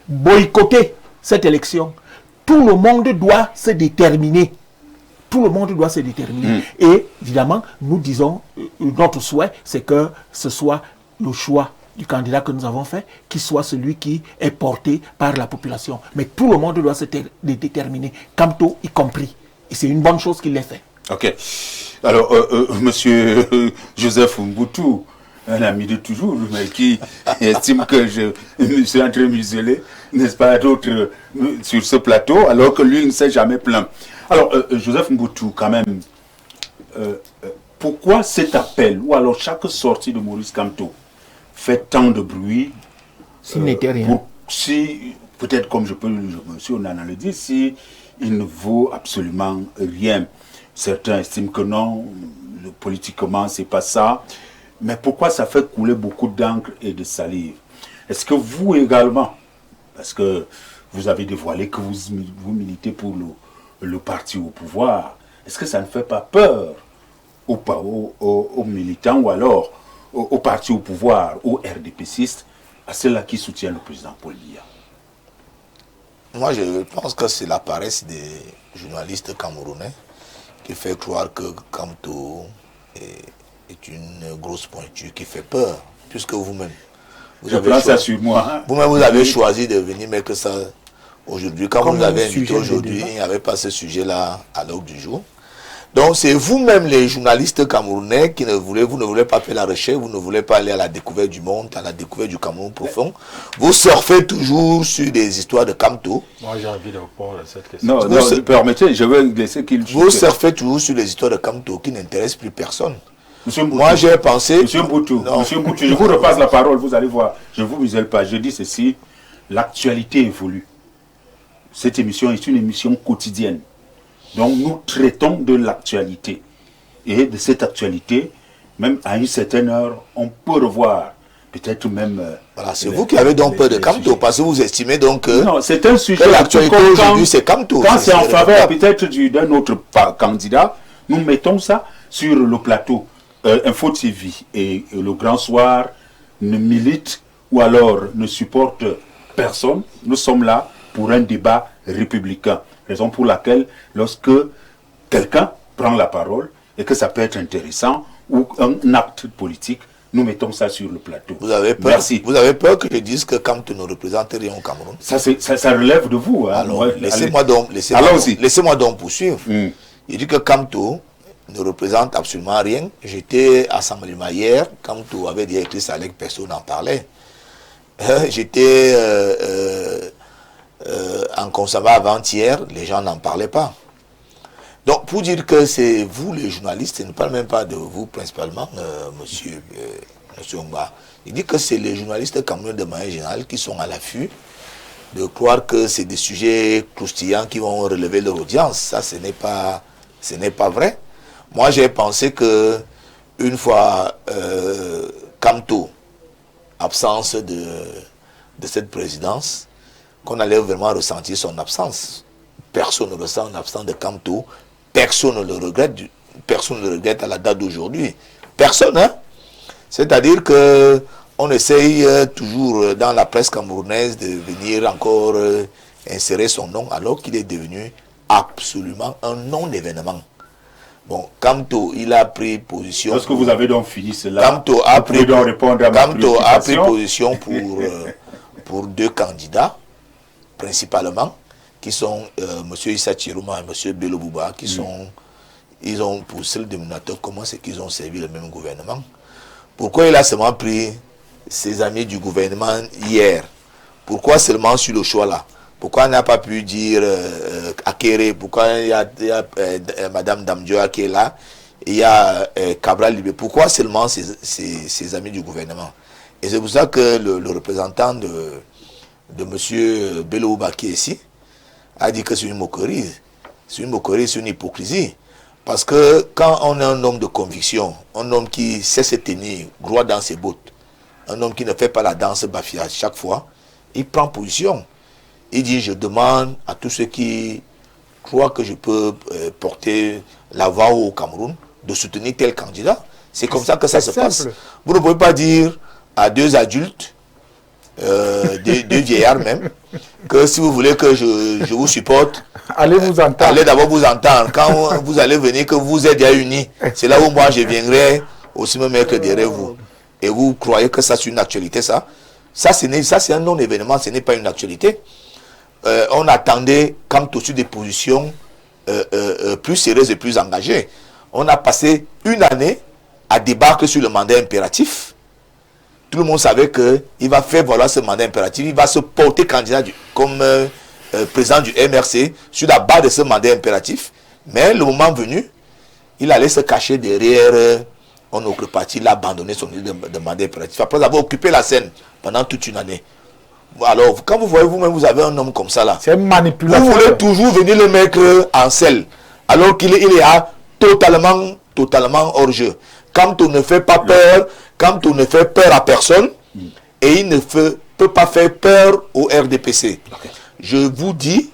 boycotter cette élection. Tout le monde doit se déterminer. Tout le monde doit se déterminer. Et évidemment, nous disons, notre souhait, c'est que ce soit le choix du candidat que nous avons fait, qui soit celui qui est porté par la population. Mais tout le monde doit se déterminer, Kamto y compris. Et c'est une bonne chose qu'il l'ait fait. Ok. Alors, monsieur Joseph Mboutou, un ami de toujours, mais qui estime que je me suis en train de museler, n'est-ce pas, d'autres sur ce plateau, alors que lui ne s'est jamais plaint. Alors, Joseph Mboutou, quand même, pourquoi cet appel, ou alors chaque sortie de Maurice Kamto, fait tant de bruit? S'il n'était rien. Si, peut-être comme monsieur Onana le dit, si il ne vaut absolument rien. Certains estiment que non, politiquement, c'est pas ça. Mais pourquoi ça fait couler beaucoup d'encre et de salive? Est-ce que vous également, parce que vous avez dévoilé que vous militez pour le parti au pouvoir, est-ce que ça ne fait pas peur aux militants ou alors aux partis au pouvoir, aux RDPCistes, à ceux-là qui soutiennent le président Paul Biya? Moi, je pense que c'est la paresse des journalistes camerounais qui fait croire que Kamto est une grosse pointure qui fait peur, puisque vous-même, vous avez choisi de venir mettre ça aujourd'hui. Quand vous avez invité aujourd'hui, il n'y avait pas ce sujet-là à l'ordre du jour. Donc c'est vous-même les journalistes camerounais qui vous ne voulez pas faire la recherche, vous ne voulez pas aller à la découverte du monde, à la découverte du Cameroun profond. Vous surfez toujours sur des histoires de Kamto. Moi j'ai envie de répondre à cette question. Non, permettez, je vais laisser qu'il... Vous surfez toujours sur les histoires de Kamto qui n'intéressent plus personne. Monsieur Mboutou, moi j'ai pensé... Monsieur Mboutou, je vous repasse la parole, vous allez voir. Je ne vous muselle pas, je dis ceci, l'actualité évolue. Cette émission est une émission quotidienne. Donc nous traitons de l'actualité. Et de cette actualité, même à une certaine heure, on peut revoir peut-être même... voilà, c'est vous qui avez donc peur de Kamto, parce que vous estimez donc que... Non, c'est un sujet... l'actualité aujourd'hui, c'est Kamto. Quand c'est en faveur peut-être d'un autre candidat, nous mettons ça sur le plateau. Info TV et le Grand Soir ne militent ou alors ne supportent personne. Nous sommes là pour un débat républicain. Raison pour laquelle, lorsque quelqu'un prend la parole et que ça peut être intéressant ou un acte politique, nous mettons ça sur le plateau. Vous avez peur, merci. Vous avez peur que je dise que Kamto ne représente rien au Cameroun? Ça relève de vous. Hein. Alors, laissez-moi donc poursuivre. Il dit que Kamto ne représente absolument rien. J'étais à Saint-Malima hier, Kamto avait déjà écrit ça avec personne n'en parlait. J'étais en consommant avant-hier, les gens n'en parlaient pas. Donc, pour dire que c'est vous les journalistes, je ne parle même pas de vous principalement, monsieur Ngba. Il dit que c'est les journalistes camerounais de manière générale qui sont à l'affût de croire que c'est des sujets croustillants qui vont relever leur audience. Ça, ce n'est pas vrai. Moi, j'ai pensé que une fois Kamto, absence de cette présidence, qu'on allait vraiment ressentir son absence. Personne ne ressent l'absence de Kamto, personne ne le regrette à la date d'aujourd'hui. Personne, hein? C'est-à-dire que on essaye toujours dans la presse camerounaise de venir encore insérer son nom alors qu'il est devenu absolument un non-événement. Bon, Kamto, il a pris position... Lorsque vous avez donc fini cela, Kamto a pris position pour deux candidats, principalement, qui sont M. Issa Chiruma et M. Bello Bouba, qui sont... Ils ont poussé le dénominateur, comment c'est qu'ils ont servi le même gouvernement. Pourquoi il a seulement pris ses amis du gouvernement hier? Pourquoi seulement sur le choix là? Pourquoi on n'a pas pu dire Akere? Pourquoi il y a Madame Damdioa qui est là il y a Cabral Libé. Pourquoi seulement ses amis du gouvernement? Et c'est pour ça que le représentant de M. Bello Bouba qui est ici a dit que c'est une moquerie. C'est une moquerie, c'est une hypocrisie. Parce que quand on est un homme de conviction, un homme qui sait se tenir droit dans ses bottes, un homme qui ne fait pas la danse bafia chaque fois, il prend position. Il dit, je demande à tous ceux qui croient que je peux porter la voix au Cameroun de soutenir tel candidat. C'est comme ça que ça se passe. Vous ne pouvez pas dire à deux adultes, deux vieillards même, que si vous voulez que je vous supporte, allez vous entendre. Allez d'abord vous entendre. Quand vous allez venir, que vous êtes déjà unis, c'est là où moi je viendrai aussi me mettre derrière vous. Et vous croyez que ça c'est une actualité, ça? Ça c'est un non-événement, ce n'est pas une actualité. On attendait quand au-dessus des positions plus sérieuses et plus engagées. On a passé une année à débattre sur le mandat impératif. Tout le monde savait qu'il va faire valoir ce mandat impératif, il va se porter candidat comme président du MRC sur la base de ce mandat impératif. Mais le moment venu, il allait se cacher derrière un autre parti, il a abandonné son idée de mandat impératif après avoir occupé la scène pendant toute une année. Alors, quand vous voyez vous-même, vous avez un homme comme ça là. C'est un manipulateur. Vous voulez toujours venir le mettre en selle, alors qu'il est totalement hors jeu. Quand on ne fait pas peur, quand on ne fait peur à personne, et il ne peut pas faire peur au RDPC. Okay. Je vous dis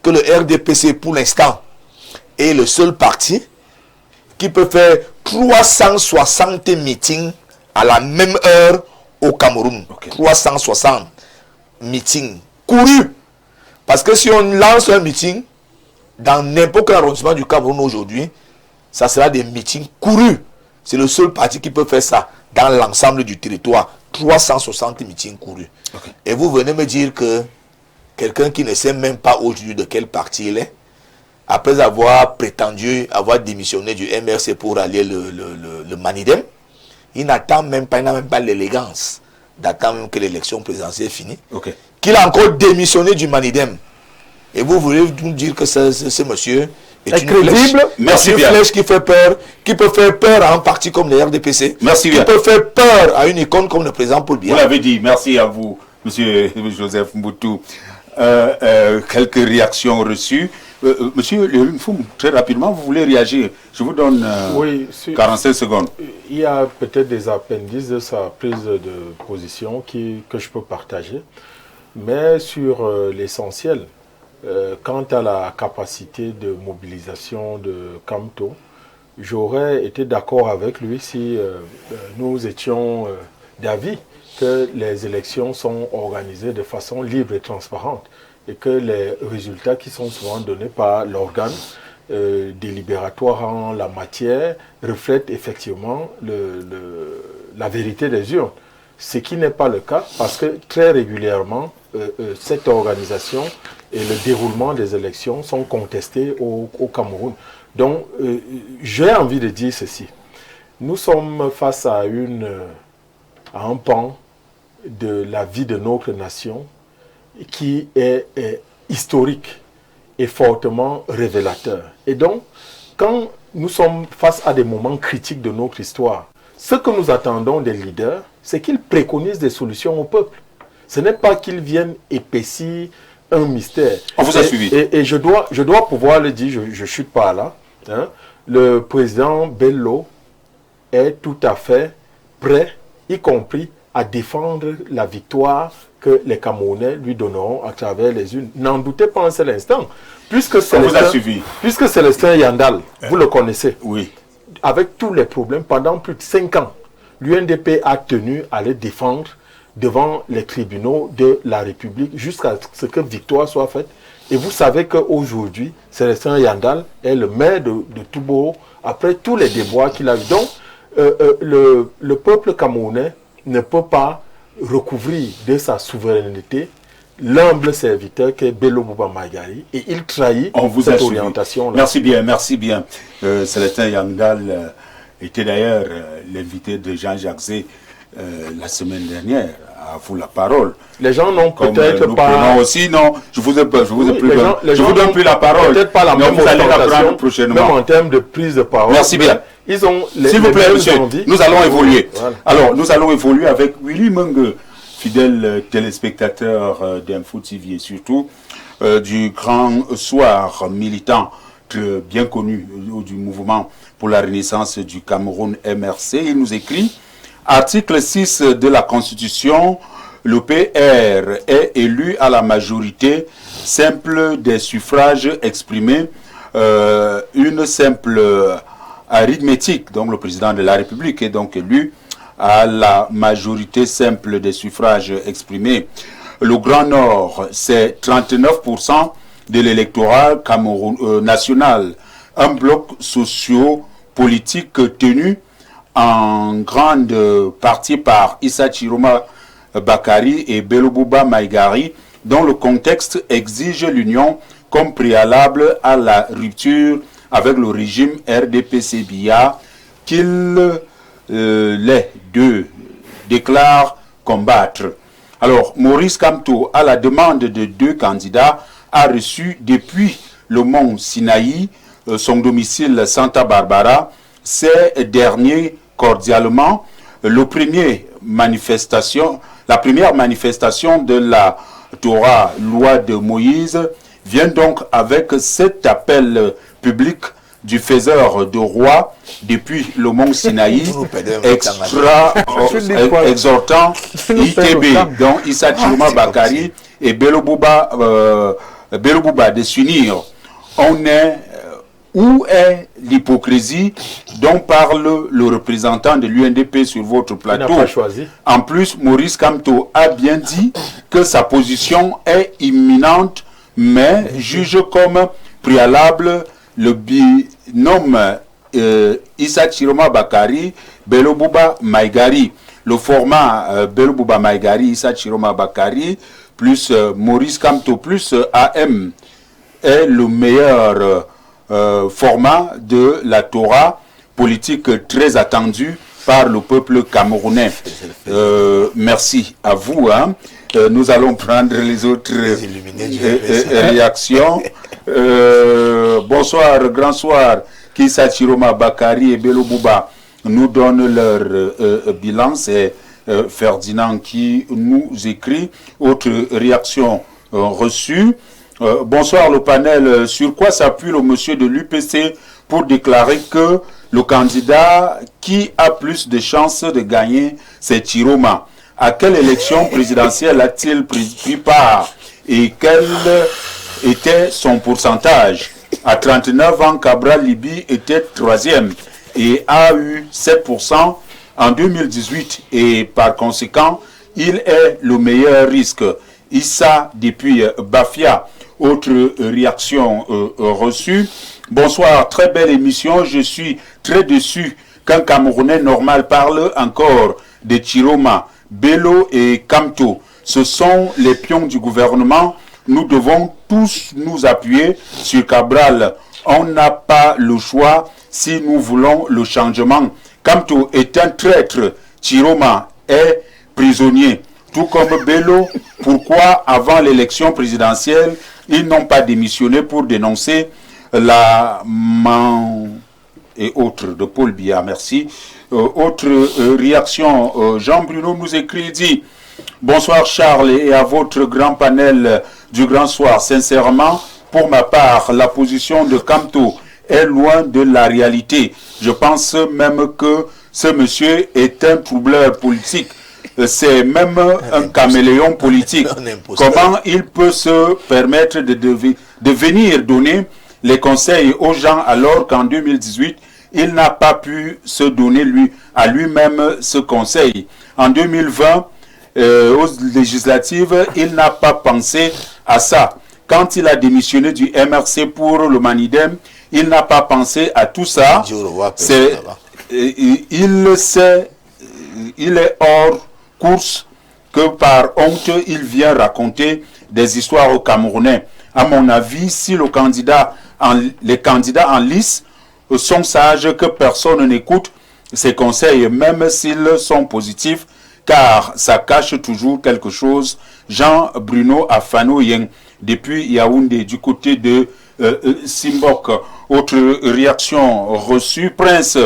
que le RDPC, pour l'instant, est le seul parti qui peut faire 360 meetings à la même heure au Cameroun. Okay. 360 meetings courus. Parce que si on lance un meeting dans n'importe quel arrondissement du Cameroun aujourd'hui, ça sera des meetings courus. C'est le seul parti qui peut faire ça dans l'ensemble du territoire. 360 meetings courus. Okay. Et vous venez me dire que quelqu'un qui ne sait même pas aujourd'hui de quel parti il est, après avoir prétendu avoir démissionné du MRC pour aller le Manidem, il n'a même pas l'élégance d'attendre même que l'élection présidentielle finisse. Okay. Qu'il a encore démissionné du Manidem. Et vous voulez nous dire que ce monsieur est une crédible. Merci une bien. Flèche qui fait peur, qui peut faire peur à un parti comme le RDPC. Merci qui bien. peut faire peur à une icône comme le président Paul Biya. Vous l'avez dit. Merci à vous, monsieur Joseph Mboutou. Quelques réactions reçues. Monsieur Foum, très rapidement, vous voulez réagir? Je vous donne 45 secondes. Il y a peut-être des appendices de sa prise de position que je peux partager. Mais sur l'essentiel, quant à la capacité de mobilisation de Kamto, j'aurais été d'accord avec lui si nous étions d'avis que les élections sont organisées de façon libre et transparente et que les résultats qui sont souvent donnés par l'organe délibératoire en la matière reflètent effectivement la vérité des urnes. Ce qui n'est pas le cas parce que très régulièrement, cette organisation et le déroulement des élections sont contestés au Cameroun. Donc, j'ai envie de dire ceci. Nous sommes face à un pan de la vie de notre nation qui est historique et fortement révélateur. Et donc, quand nous sommes face à des moments critiques de notre histoire, ce que nous attendons des leaders, c'est qu'ils préconisent des solutions au peuple. Ce n'est pas qu'ils viennent épaissir un mystère. On vous a suivi. Et je dois pouvoir le dire, je ne chute pas là. Hein. Le président Bello est tout à fait prêt, y compris à défendre la victoire que les Camerounais lui donneront à travers les urnes. N'en doutez pas un seul instant. Puisque Célestin Yandal, vous le connaissez, oui. Avec tous les problèmes, pendant plus de 5 ans, l'UNDP a tenu à les défendre devant les tribunaux de la République jusqu'à ce que victoire soit faite. Et vous savez qu'aujourd'hui, Célestin Yandal est le maire de Touboro après tous les déboires qu'il a eu. Donc, le peuple camerounais ne peut pas recouvrir de sa souveraineté l'humble serviteur qu'est Bello Bouba Maïgari et il trahit cette orientation-là. Merci bien. Célestin Yandal était d'ailleurs l'invité de Jean-Jacques Zé la semaine dernière à vous la parole. Les gens n'ont peut-être nous pas... prenons aussi, non, je vous ai pas, je vous ai plus, les je gens vous donne plus la parole. Peut-être pas la même vous allez la prendre orientation, prochainement. même en termes de prise de parole. Merci bien. Ils ont S'il vous plaît, monsieur, envies. nous allons évoluer. Voilà. Alors, nous allons évoluer avec Willy Mengue, fidèle téléspectateur d'Info TV et surtout du Grand Soir, militant bien connu du mouvement pour la renaissance du Cameroun MRC. Il nous écrit, article 6 de la Constitution, le PR est élu à la majorité simple des suffrages exprimés, une simple arithmétique. Donc le président de la République est donc élu à la majorité simple des suffrages exprimés. Le Grand Nord, c'est 39% de l'électorat national. Un bloc socio-politique tenu en grande partie par Issa Chiroma Bakari et Belobouba Maïgari, dont le contexte exige l'union comme préalable à la rupture avec le régime RDP-CBA qu'ils les deux déclarent combattre. Alors, Maurice Kamto, à la demande de deux candidats, a reçu depuis le mont Sinaï, son domicile Santa Barbara, ces derniers cordialement. La première manifestation de la Torah, loi de Moïse, vient donc avec cet appel public du faiseur de roi depuis le mont Sinaï, exhortant ITB, dont Issa Chiroma Bakari et Belobouba de s'unir. Où est l'hypocrisie dont parle le représentant de l'UNDP sur votre plateau? En plus, Maurice Kamto a bien dit que sa position est imminente, mais juge comme préalable le binôme Issa Chiroma Bakari, Belobouba Maïgari. Le format Belobouba Maïgari, Issa Chiroma Bakari, plus Maurice Kamto, plus AM est le meilleur format de la Torah politique très attendue par le peuple camerounais. Merci à vous. Nous allons prendre les autres réactions. Bonsoir, grand soir. Issa Chiroma Bakari et Belobouba nous donnent leur bilan. C'est Ferdinand qui nous écrit. Autre réaction reçue. Bonsoir le panel. Sur quoi s'appuie le monsieur de l'UPC pour déclarer que le candidat qui a plus de chances de gagner, c'est Chiroma? À quelle élection présidentielle a-t-il pris part et quel était son pourcentage? À 39 ans, Cabral Libi était 3e et a eu 7% en 2018 et par conséquent, il est le meilleur risque. Issa depuis Bafia. Autre réaction reçue. Bonsoir, très belle émission. Je suis très déçu qu'un Camerounais normal parle encore de Chiroma, Bello et Kamto. Ce sont les pions du gouvernement. Nous devons tous nous appuyer sur Cabral. On n'a pas le choix si nous voulons le changement. Kamto est un traître. Chiroma est prisonnier. Tout comme Bello, pourquoi avant l'élection présidentielle, ils n'ont pas démissionné pour dénoncer la et autres de Paul Biya. Merci. Autre réaction, Jean-Bruno nous écrit, dit bonsoir Charles et à votre grand panel du Grand Soir. Sincèrement, pour ma part, la position de Kamto est loin de la réalité. Je pense même que ce monsieur est un troubleur politique. C'est même un caméléon politique. Comment il peut se permettre de venir donner les conseils aux gens alors qu'en 2018, il n'a pas pu se donner à lui-même ce conseil. En 2020, aux législatives, il n'a pas pensé à ça. Quand il a démissionné du MRC pour le Manidem, il n'a pas pensé à tout ça. Il est hors course que par honte, il vient raconter des histoires aux Camerounais. À mon avis, si les candidats en lice sont sages, que personne n'écoute ses conseils, même s'ils sont positifs, car ça cache toujours quelque chose. Jean-Bruno Afano-Yen, depuis Yaoundé, du côté de Simbok. Autre réaction reçue, Prince,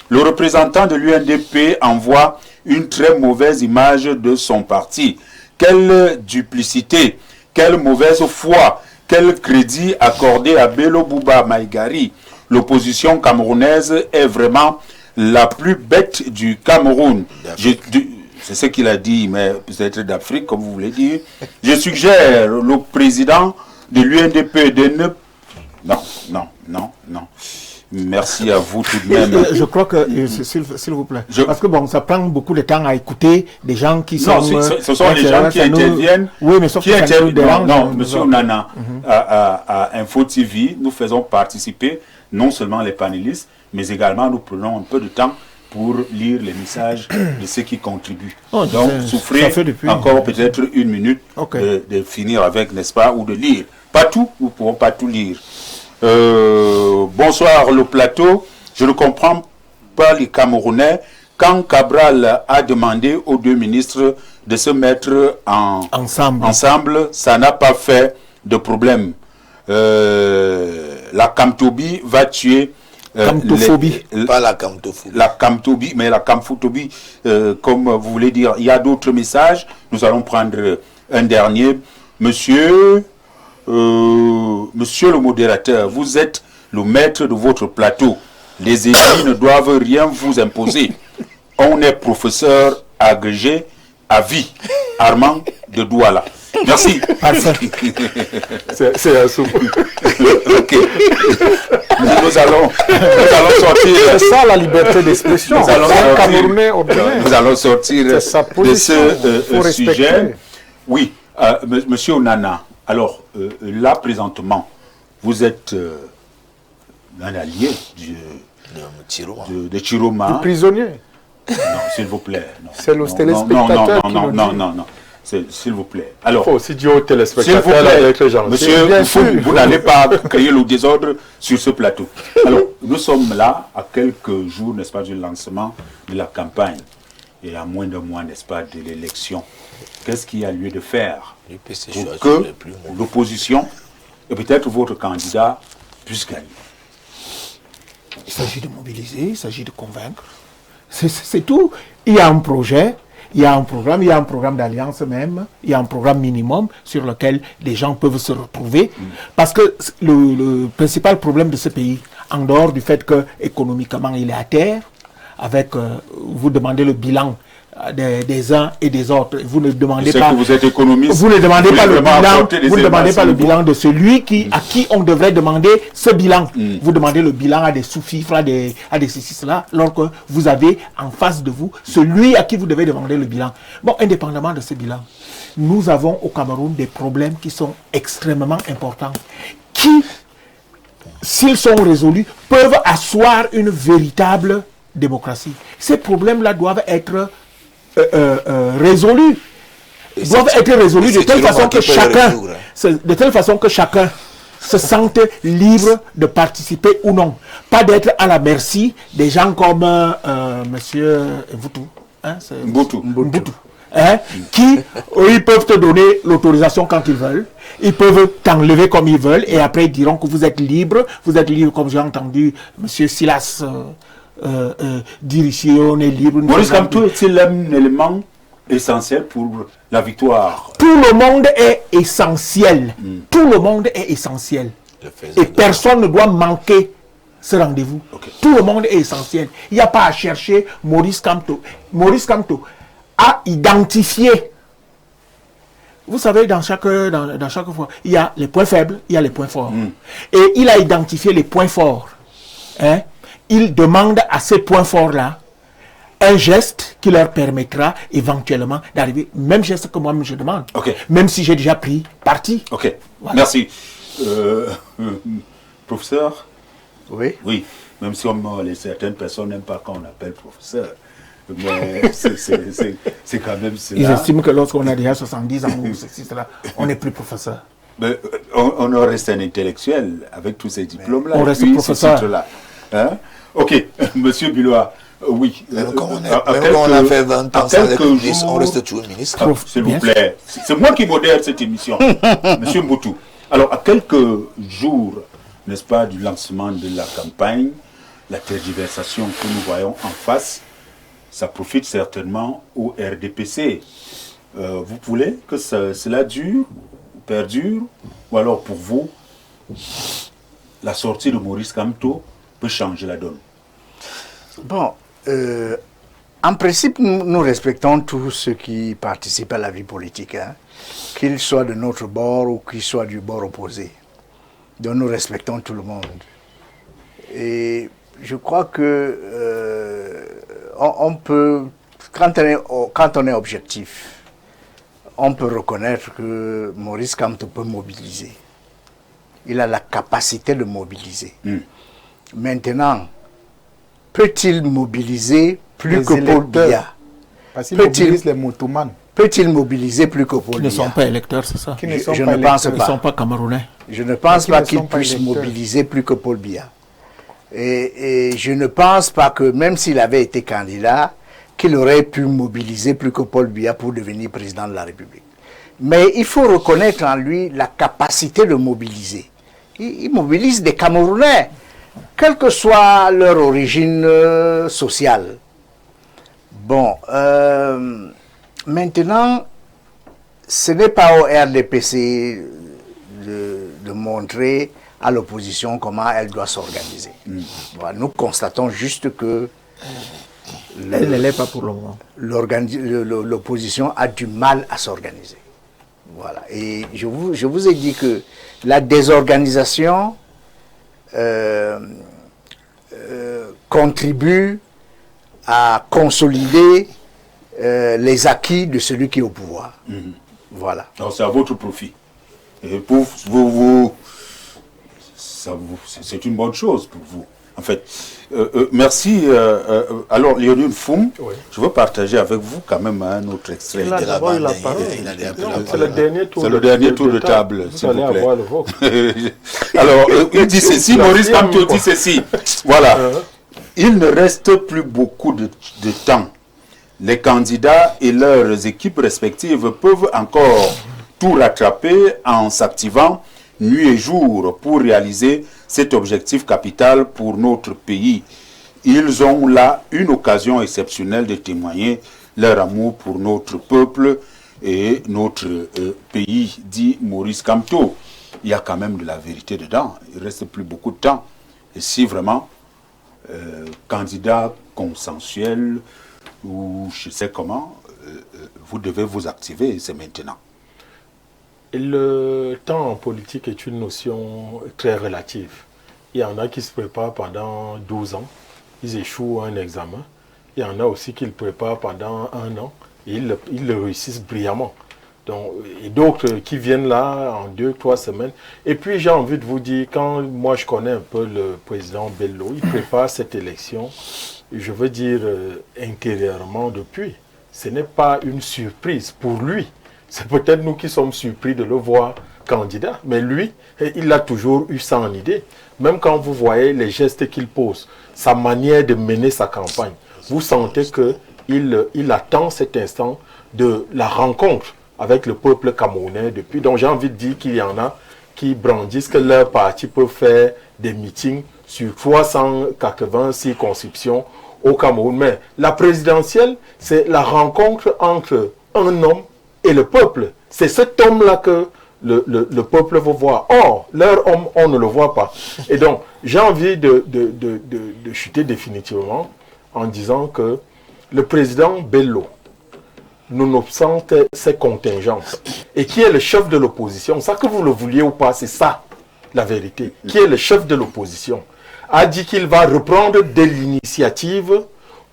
le représentant de l'UNDP envoie une très mauvaise image de son parti. Quelle duplicité, quelle mauvaise foi, quel crédit accordé à Bello Bouba Maïgari. L'opposition camerounaise est vraiment la plus bête du Cameroun. C'est ce qu'il a dit, mais peut-être d'Afrique, comme vous voulez dire. Je suggère le président de l'UNDP de ne... Non. Merci à vous tout de même. Je crois que, s'il vous plaît, parce que bon, ça prend beaucoup de temps à écouter des gens qui sont... Non, ce sont les gens qui interviennent. Oui, mais sauf que ça nous dérange. Non, monsieur Nana, à Info TV, nous faisons participer non seulement les panélistes, mais également nous prenons un peu de temps pour lire les messages de ceux qui contribuent. Donc, souffrez encore peut-être une minute de finir avec, n'est-ce pas, ou de lire. Pas tout, nous ne pouvons pas tout lire. Bonsoir le plateau. Je ne comprends pas les Camerounais. Quand Cabral a demandé aux deux ministres de se mettre ensemble, ça n'a pas fait de problème. La camtobie va tuer... pas la camtophobie. La camtobie, mais la camphotobie, comme vous voulez dire. Il y a d'autres messages. Nous allons prendre un dernier. Monsieur le modérateur, vous êtes le maître de votre plateau. Les ennemis ne doivent rien vous imposer. On est professeur agrégé à vie. Armand de Douala. Merci. C'est un souffle. Ok. Nous allons sortir. C'est ça la liberté d'expression. Nous allons sortir de ce sujet. Oui, monsieur Onana. Alors, là, présentement, vous êtes un allié de Chiroma. Du prisonnier. Non, s'il vous plaît. C'est le téléspectateur qui nous dit. Non. S'il vous plaît. Alors, il faut aussi dire aux téléspectateurs s'il vous plaît, avec les gens. Monsieur, vous n'allez pas créer le désordre sur ce plateau. Alors, nous sommes là à quelques jours, n'est-ce pas, du lancement de la campagne et à moins d'un mois, n'est-ce pas, de l'élection. Qu'est-ce qu'il y a lieu de faire pour que l'opposition et peut-être votre candidat puisse gagner? Il s'agit de mobiliser, il s'agit de convaincre. C'est tout. Il y a un projet, il y a un programme d'alliance même, il y a un programme minimum sur lequel les gens peuvent se retrouver. Parce que le principal problème de ce pays, en dehors du fait que économiquement il est à terre, avec, vous demandez le bilan des uns et des autres. Vous ne demandez pas. Que vous êtes économiste. Vous ne demandez pas le bilan. Vous ne demandez pas le bilan de celui à qui on devrait demander ce bilan. Vous demandez le bilan à des sous-fifres, à des ceci, cela, alors que vous avez en face de vous celui à qui vous devez demander le bilan. Bon, indépendamment de ce bilan, nous avons au Cameroun des problèmes qui sont extrêmement importants, qui, s'ils sont résolus, peuvent asseoir une véritable démocratie. Ces problèmes-là doivent être résolus. Doivent être résolus de telle façon que chacun se sente libre de participer ou non. Pas d'être à la merci des gens comme monsieur Mboutou. Qui, ils peuvent te donner l'autorisation quand ils veulent. Ils peuvent t'enlever comme ils veulent et après ils diront que vous êtes libre. Vous êtes libre, comme j'ai entendu monsieur Silas dire ici, on est libre. Maurice Kamto est-il un élément essentiel pour la victoire? Tout le monde est essentiel. Tout le monde est essentiel. Et personne ne doit manquer ce rendez-vous. Tout le monde est essentiel. Il n'y a pas à chercher Maurice Kamto. Maurice Kamto a identifié. Vous savez, dans chaque fois, il y a les points faibles, il y a les points forts. Et il a identifié les points forts. Il demande à ces points forts-là un geste qui leur permettra éventuellement d'arriver. Même geste que moi-même je demande. Même si j'ai déjà pris parti. Voilà. Merci. Professeur? Oui. Oui, même si certaines personnes n'aiment pas quand on appelle professeur. Mais c'est quand même cela. Ils estiment que lorsqu'on a déjà 70 ans, on n'est plus professeur. Mais on reste un intellectuel avec tous ces diplômes-là. On reste professeur. Là. Hein? Ok, monsieur Bilois, Oui. Comme on a fait 20 ans sans être ministre, on reste toujours ministre. S'il vous plaît. C'est moi qui modère cette émission, Monsieur Mboutou. Alors, à quelques jours, n'est-ce pas, du lancement de la campagne, la tergiversation que nous voyons en face, ça profite certainement au RDPC. Vous voulez que cela dure, perdure, ou alors pour vous, la sortie de Maurice Kamto peut changer la donne? Bon, en principe, nous respectons tous ceux qui participent à la vie politique, hein, qu'ils soient de notre bord ou qu'ils soient du bord opposé. Donc nous respectons tout le monde. Et je crois que on peut, quand on est objectif, on peut reconnaître que Maurice Kamto peut mobiliser. Il a la capacité de mobiliser. Maintenant, peut-il mobiliser plus que Paul Biya? Parce qu'il mobilise les motomanes. Peut-il mobiliser plus que Paul Biya? Qui ne sont pas électeurs, c'est ça? Je ne pense pas. Ils ne sont pas camerounais. Je ne pense pas qu'il puisse mobiliser plus que Paul Biya. Et je ne pense pas que, même s'il avait été candidat, qu'il aurait pu mobiliser plus que Paul Biya pour devenir président de la République. Mais il faut reconnaître en lui la capacité de mobiliser. Il mobilise des Camerounais, quelle que soit leur origine sociale. Bon, maintenant, ce n'est pas au RDPC de montrer à l'opposition comment elle doit s'organiser. Voilà, nous constatons juste que elle ne l'est pas pour le moment. L'opposition a du mal à s'organiser. Voilà. Et je vous ai dit que la désorganisation contribue à consolider les acquis de celui qui est au pouvoir. Voilà. Alors c'est à votre profit. Et pour vous, c'est une bonne chose pour vous. En fait, merci. Alors, Lionel Foum, oui. Je veux partager avec vous quand même un autre extrait. C'est le dernier tour de table, s'il vous plaît. Alors, il dit ceci, Maurice Kamto dit ceci. Voilà. Il ne reste plus beaucoup de temps. Les candidats et leurs équipes respectives peuvent encore tout rattraper en s'activant nuit et jour pour réaliser cet objectif capital pour notre pays. Ils ont là une occasion exceptionnelle de témoigner leur amour pour notre peuple et notre pays, dit Maurice Kamto. Il y a quand même de la vérité dedans. Il ne reste plus beaucoup de temps. Et si vraiment, candidat consensuel ou je sais comment, vous devez vous activer, c'est maintenant. Le temps en politique est une notion très relative. Il y en a qui se préparent pendant 12 ans, ils échouent à un examen. Il y en a aussi qui le préparent pendant 1 an et ils le réussissent brillamment. Donc, et d'autres qui viennent là en 2-3 semaines. Et puis j'ai envie de vous dire, quand moi je connais un peu le président Bello, il prépare cette élection, je veux dire intérieurement depuis. Ce n'est pas une surprise pour lui. C'est peut-être nous qui sommes surpris de le voir candidat, mais lui, il a toujours eu ça en idée. Même quand vous voyez les gestes qu'il pose, sa manière de mener sa campagne, vous sentez qu'il attend cet instant de la rencontre avec le peuple camerounais depuis. Donc j'ai envie de dire qu'il y en a qui brandissent que leur parti peut faire des meetings sur 380 circonscriptions au Cameroun. Mais la présidentielle, c'est la rencontre entre un homme et le peuple. C'est cet homme-là que le peuple veut voir. Or, leur homme, on ne le voit pas. Et donc, j'ai envie de chuter définitivement en disant que le président Bello, nonobstant ses contingences, et qui est le chef de l'opposition, ça que vous le vouliez ou pas, c'est ça la vérité, qui est le chef de l'opposition, a dit qu'il va reprendre de l'initiative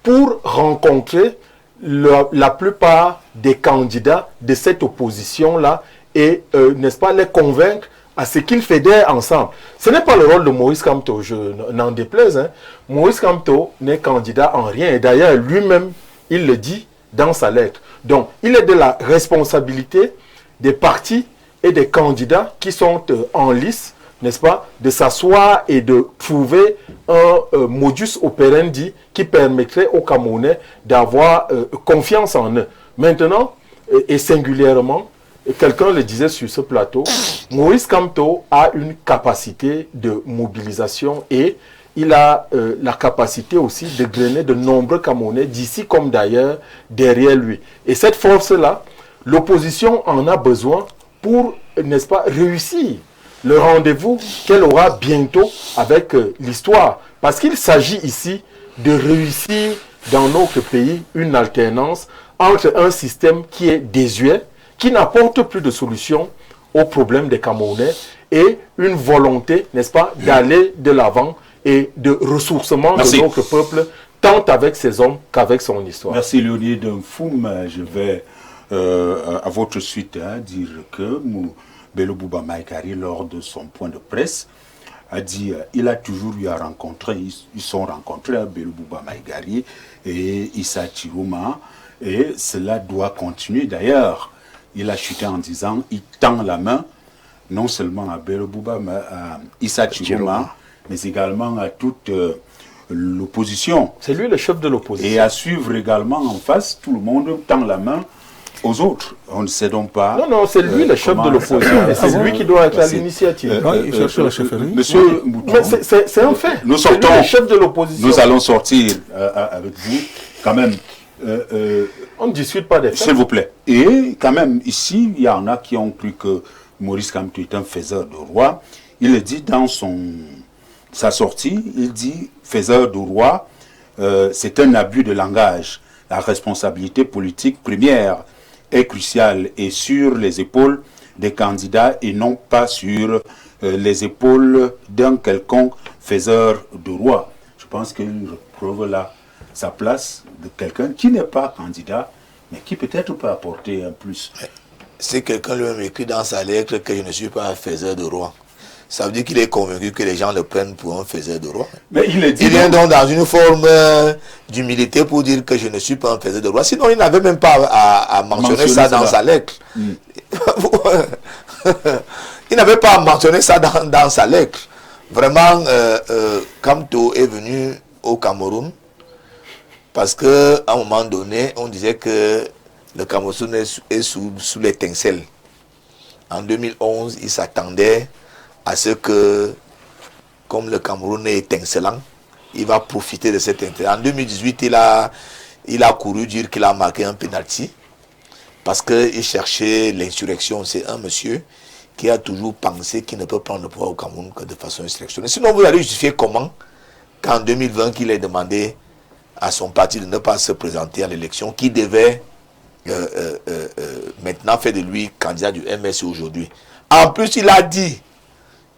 pour rencontrer la plupart des candidats de cette opposition-là et, n'est-ce pas, les convaincre à ce qu'ils fédèrent ensemble. Ce n'est pas le rôle de Maurice Kamto, je n'en déplaise. Hein. Maurice Kamto n'est candidat en rien. Et d'ailleurs, lui-même, il le dit dans sa lettre. Donc, il est de la responsabilité des partis et des candidats qui sont en lice n'est-ce pas, de s'asseoir et de trouver un modus operandi qui permettrait aux Camerounais d'avoir confiance en eux. Maintenant, et singulièrement, et quelqu'un le disait sur ce plateau, Maurice Kamto a une capacité de mobilisation et il a la capacité aussi de grainer de nombreux Camerounais d'ici comme d'ailleurs derrière lui. Et cette force-là, l'opposition en a besoin pour, n'est-ce pas, réussir le rendez-vous qu'elle aura bientôt avec l'histoire. Parce qu'il s'agit ici de réussir dans notre pays une alternance entre un système qui est désuet, qui n'apporte plus de solution aux problèmes des Camerounais et une volonté, n'est-ce pas, d'aller de l'avant et de ressourcement de notre peuple, tant avec ses hommes qu'avec son histoire. Merci Léonide Nfoum. Je vais à votre suite dire que Bello Bouba Maïkari, lors de son point de presse, a dit il a toujours eu à rencontrer, ils sont rencontrés, Bello Bouba Maïkari et Issa Chirouma, et cela doit continuer. D'ailleurs, il a chuté en disant il tend la main non seulement à Bello Bouba, mais à Issa Chirouma, mais également à toute l'opposition. C'est lui le chef de l'opposition. Et à suivre également en face, tout le monde tend la main aux autres. On ne sait donc pas. Non, c'est lui le chef de l'opposition. Et c'est lui qui doit être à l'initiative. Il cherche la chefferie. Monsieur Mouton, c'est un fait. Nous sortons. Le chef de l'opposition. Nous allons sortir avec vous, quand même. On ne discute pas des faits. S'il vous plaît. Et quand même, ici, il y en a qui ont cru que Maurice Kamto est un faiseur de roi. Il le dit dans sa sortie, il dit faiseur de roi, c'est un abus de langage. La responsabilité politique première est cruciale et sur les épaules des candidats et non pas sur les épaules d'un quelconque faiseur de roi. Je pense qu'il retrouve là sa place de quelqu'un qui n'est pas candidat, mais qui peut-être peut apporter un plus. Si quelqu'un lui-même écrit dans sa lettre que je ne suis pas un faiseur de roi, ça veut dire qu'il est convaincu que les gens le prennent pour un faiseur de roi. Mais il est dit. Il vient donc dans une forme d'humilité pour dire que je ne suis pas un faiseur de roi. Sinon, il n'avait même pas à mentionner ça dans sa lettre. Il n'avait pas à mentionner ça dans sa lettre. Vraiment, Kamto est venu au Cameroun parce qu'à un moment donné, on disait que le Cameroun est sous l'étincelle. En 2011, il s'attendait à ce que, comme le Cameroun est étincelant, il va profiter de cet intérêt. En 2018, il a couru dire qu'il a marqué un penalty parce qu'il cherchait l'insurrection. C'est un monsieur qui a toujours pensé qu'il ne peut prendre le pouvoir au Cameroun que de façon insurrectionnelle. Sinon, vous allez justifier comment, qu'en 2020, qu'il ait demandé à son parti de ne pas se présenter à l'élection, qui devait maintenant faire de lui candidat du MS aujourd'hui. En plus, il a dit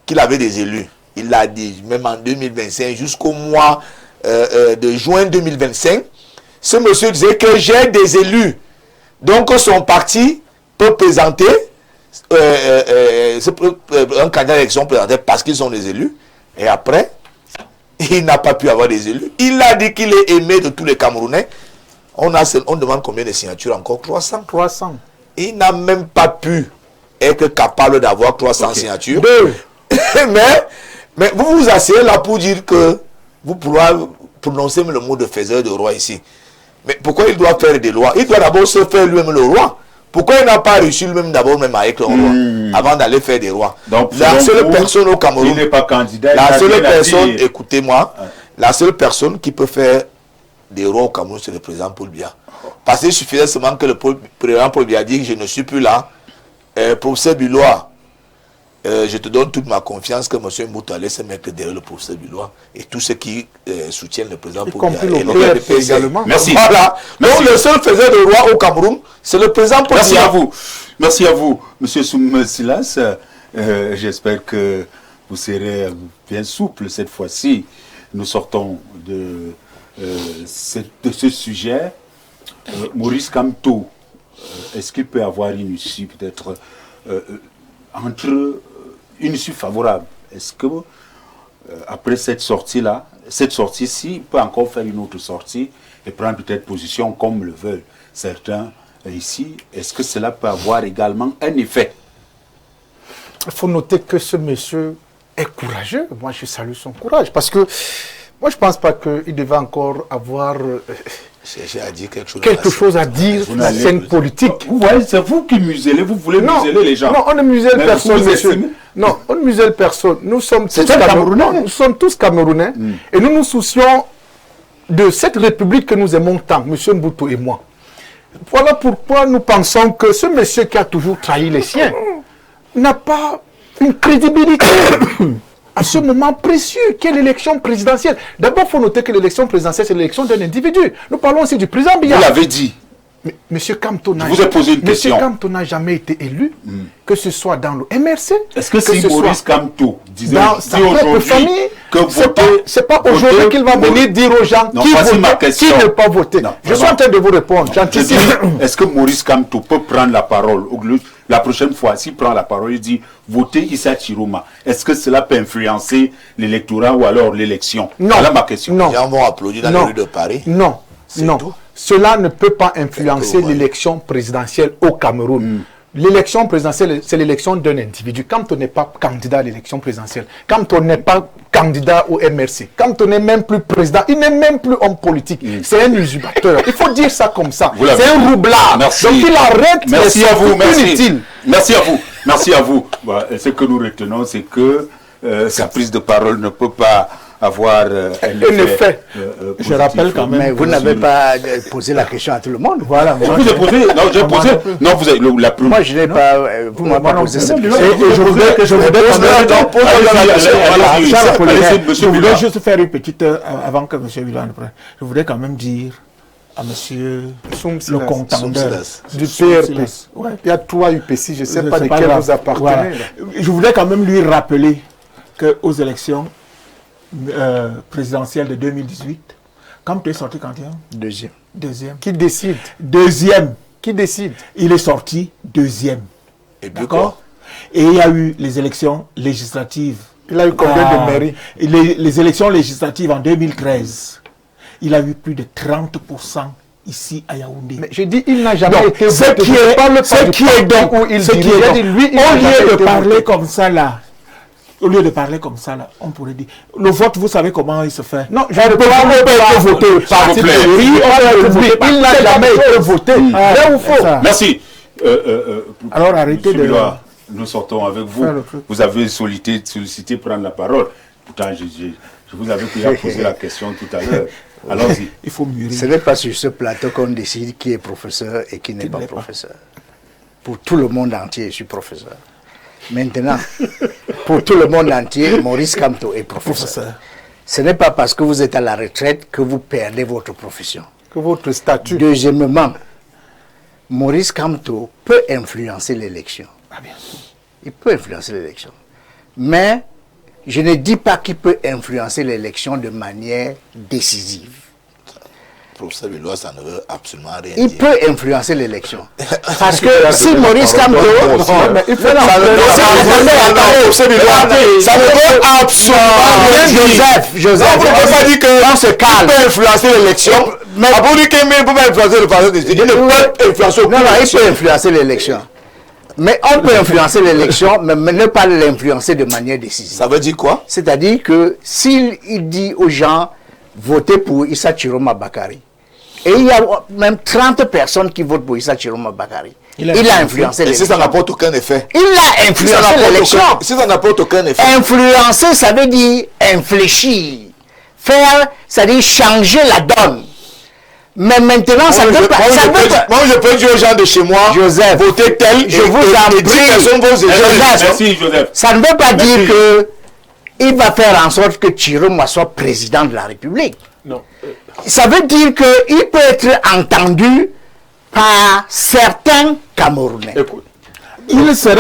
qu'il avait des élus. Il l'a dit, même en 2025, jusqu'au mois de juin 2025, ce monsieur disait que j'ai des élus. Donc son parti peut présenter un candidat à l'élection présenté parce qu'ils sont des élus. Et après, il n'a pas pu avoir des élus. Il a dit qu'il est aimé de tous les Camerounais. On demande combien de signatures encore? 300. 300. Il n'a même pas pu être capable d'avoir 300 signatures. Mais vous vous asseyez là pour dire que vous pourrez prononcer le mot de faiseur de roi ici. Mais pourquoi il doit faire des lois? Il doit d'abord se faire lui-même le roi. Pourquoi il n'a pas réussi lui-même d'abord même avec le roi avant d'aller faire des rois? Donc, la seule personne au Cameroun, il n'est pas candidat. La seule personne, écoutez-moi, la seule personne qui peut faire des rois au Cameroun, c'est le président Paul Biya. Parce qu'il suffisait seulement que le président Paul Biya dise que je ne suis plus là. Professeur Bilois, je te donne toute ma confiance que M. Mbouta allait se mettre derrière le professeur Bilois et tous ceux qui soutiennent le président Paul Biya. Également. Merci. Voilà. Donc le seul faiseur de roi au Cameroun, c'est le président Paul Biya. Merci à vous. Merci à vous, M. Soum Silas. J'espère que vous serez bien souple cette fois-ci. Nous sortons de ce sujet. Maurice Kamto, est-ce qu'il peut avoir une issue peut-être entre une issue favorable? Est-ce que après cette sortie-là, cette sortie-ci, il peut encore faire une autre sortie et prendre peut-être position comme le veulent certains ici? Est-ce que cela peut avoir également un effet? Il faut noter que ce monsieur est courageux. Moi, je salue son courage. Parce que moi, je ne pense pas qu'il devait encore avoir Chercher à dire quelque chose à dire sur la scène politique. Vous voyez, c'est vous qui muselez, vous voulez museler les gens. Non, on ne muselle Mais personne, vous monsieur. estimez? Non, on ne muselle personne. Nous sommes tous Camerounais. Camerounais. Nous sommes tous Camerounais. Et nous nous soucions de cette République que nous aimons tant, monsieur Mboutou et moi. Voilà pourquoi nous pensons que ce monsieur qui a toujours trahi les siens n'a pas une crédibilité à ce moment précieux qu'est l'élection présidentielle. D'abord, il faut noter que l'élection présidentielle, c'est l'élection d'un individu. Nous parlons aussi du président Biya. Vous l'avez dit. Mais Monsieur Kamto n'a vous ai posé une question. Monsieur Kamto n'a jamais été élu, que ce soit dans le MRC. Est-ce que si Maurice Kamto disait dans sa propre famille, que c'est pas aujourd'hui qu'il va venir dire aux gens non, qui voici ma voter, question. qui ne pas voter. Non, je suis en train de vous répondre. J'anticipe. Est-ce que Maurice Kamto peut prendre la parole la prochaine fois, s'il prend la parole, il dit votez Issa Chiroma. Est-ce que cela peut influencer l'électorat ou alors l'élection? Non. Voilà ma question. Non. Les gens vont applaudir dans les rues de Paris. Non. Non. Tout. Cela ne peut pas influencer l'élection présidentielle au Cameroun. L'élection présidentielle, c'est l'élection d'un individu. Quand on n'est pas candidat à l'élection présidentielle, quand on n'est pas candidat au MRC, quand on n'est même plus président, il n'est même plus homme politique. C'est un usurpateur. Il faut dire ça comme ça. C'est un roublard. Merci. Donc il arrête. Merci à vous. Merci. Inutile. Merci à vous. Merci à vous. Ce que nous retenons, c'est que sa prise de parole ne peut pas avoir un effet. Je rappelle quand même. Mais vous n'avez pas posé la question à tout le monde. Voilà. Vous avez posé. Non, j'ai posé. Non, vous avez la plus. Moi, je n'ai pas. Vous m'avez pas posé cette question. Et je voudrais je voudrais juste faire une petite, avant que M. Villan prenne, je voudrais quand même dire à monsieur le contendeur du PRP. Ouais. Il y a 3 UPC, je ne sais pas desquels vous appartenez. Voilà. Je voudrais quand même lui rappeler qu'aux élections présidentielles de 2018, quand tu es sorti quatrième, deuxième. Qui décide? Deuxième. Qui décide? Il est sorti deuxième. Et puis d'accord. Et il y a eu les élections législatives. Il a eu combien de mairies? Les élections législatives en 2013. Il a eu plus de 30% ici à Yaoundé. Mais je dis, il n'a jamais été voté. Ce qui est donc, au lieu de parler comme ça là, on pourrait dire, le vote, vous savez comment il se fait? Non, je ne peux pas voter. Il n'a jamais été voté. Vrai ou faux? Merci. Alors arrêtez de... Nous sortons avec vous. Vous avez sollicité prendre la parole. Pourtant, je vous avais déjà posé la question tout à l'heure. Allons-y. Il faut mûrir. Ce n'est pas sur ce plateau qu'on décide qui est professeur et qui n'est pas professeur. Pour tout le monde entier, je suis professeur. Maintenant, pour tout le monde entier, Maurice Kamto est professeur. Ce n'est pas parce que vous êtes à la retraite que vous perdez votre profession. Que votre statut. Deuxièmement, Maurice Kamto peut influencer l'élection. Il peut influencer l'élection. Mais je ne dis pas qu'il peut influencer l'élection de manière décisive. Professeur Villois, ça ne veut absolument rien Il dire. peut influencer l'élection. Parce que si Maurice Kamto... Ça ne veut absolument rien dire. Joseph, on ne peut pas dire que on se calme. il peut influencer l'élection. Mais pour dire qu'il ne peut pas influencer le parti décidé, il ne peut influencer non, il peut influencer l'élection. Mais on peut influencer l'élection, mais ne pas l'influencer de manière décisive. Ça veut dire quoi? C'est-à-dire que s'il dit aux gens, votez pour Issa Chiroma Bakari, et il y a même 30 personnes qui votent pour Issa Chiroma Bakari, il a influencé Et l'élection. si ça n'apporte aucun effet? Il a influencé l'élection. Si ça n'apporte aucun effet? Influencer, ça veut dire infléchir. Faire, c'est-à-dire changer la donne. Mais maintenant, ça ne veut pas... Moi, je peux dire aux gens de chez moi, Joseph, votez tel, je vous en prie. 10 personnes vont se Merci, Joseph. Ça ne veut pas dire que il va faire en sorte que Chiroma soit président de la République. Non. Ça veut dire qu'il peut être entendu par certains Camerounais. Écoute. Il sera...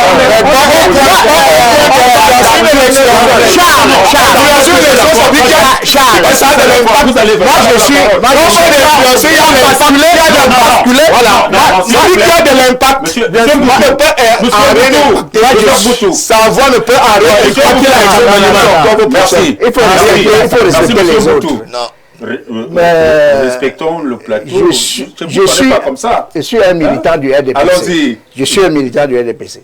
Sa voix ne peut arrêter. Il faut respecter les autres. Respectons le plateau. Je suis pas comme ça. Je suis un militant du RDPC. Allons-y. Je suis un militant du RDPC.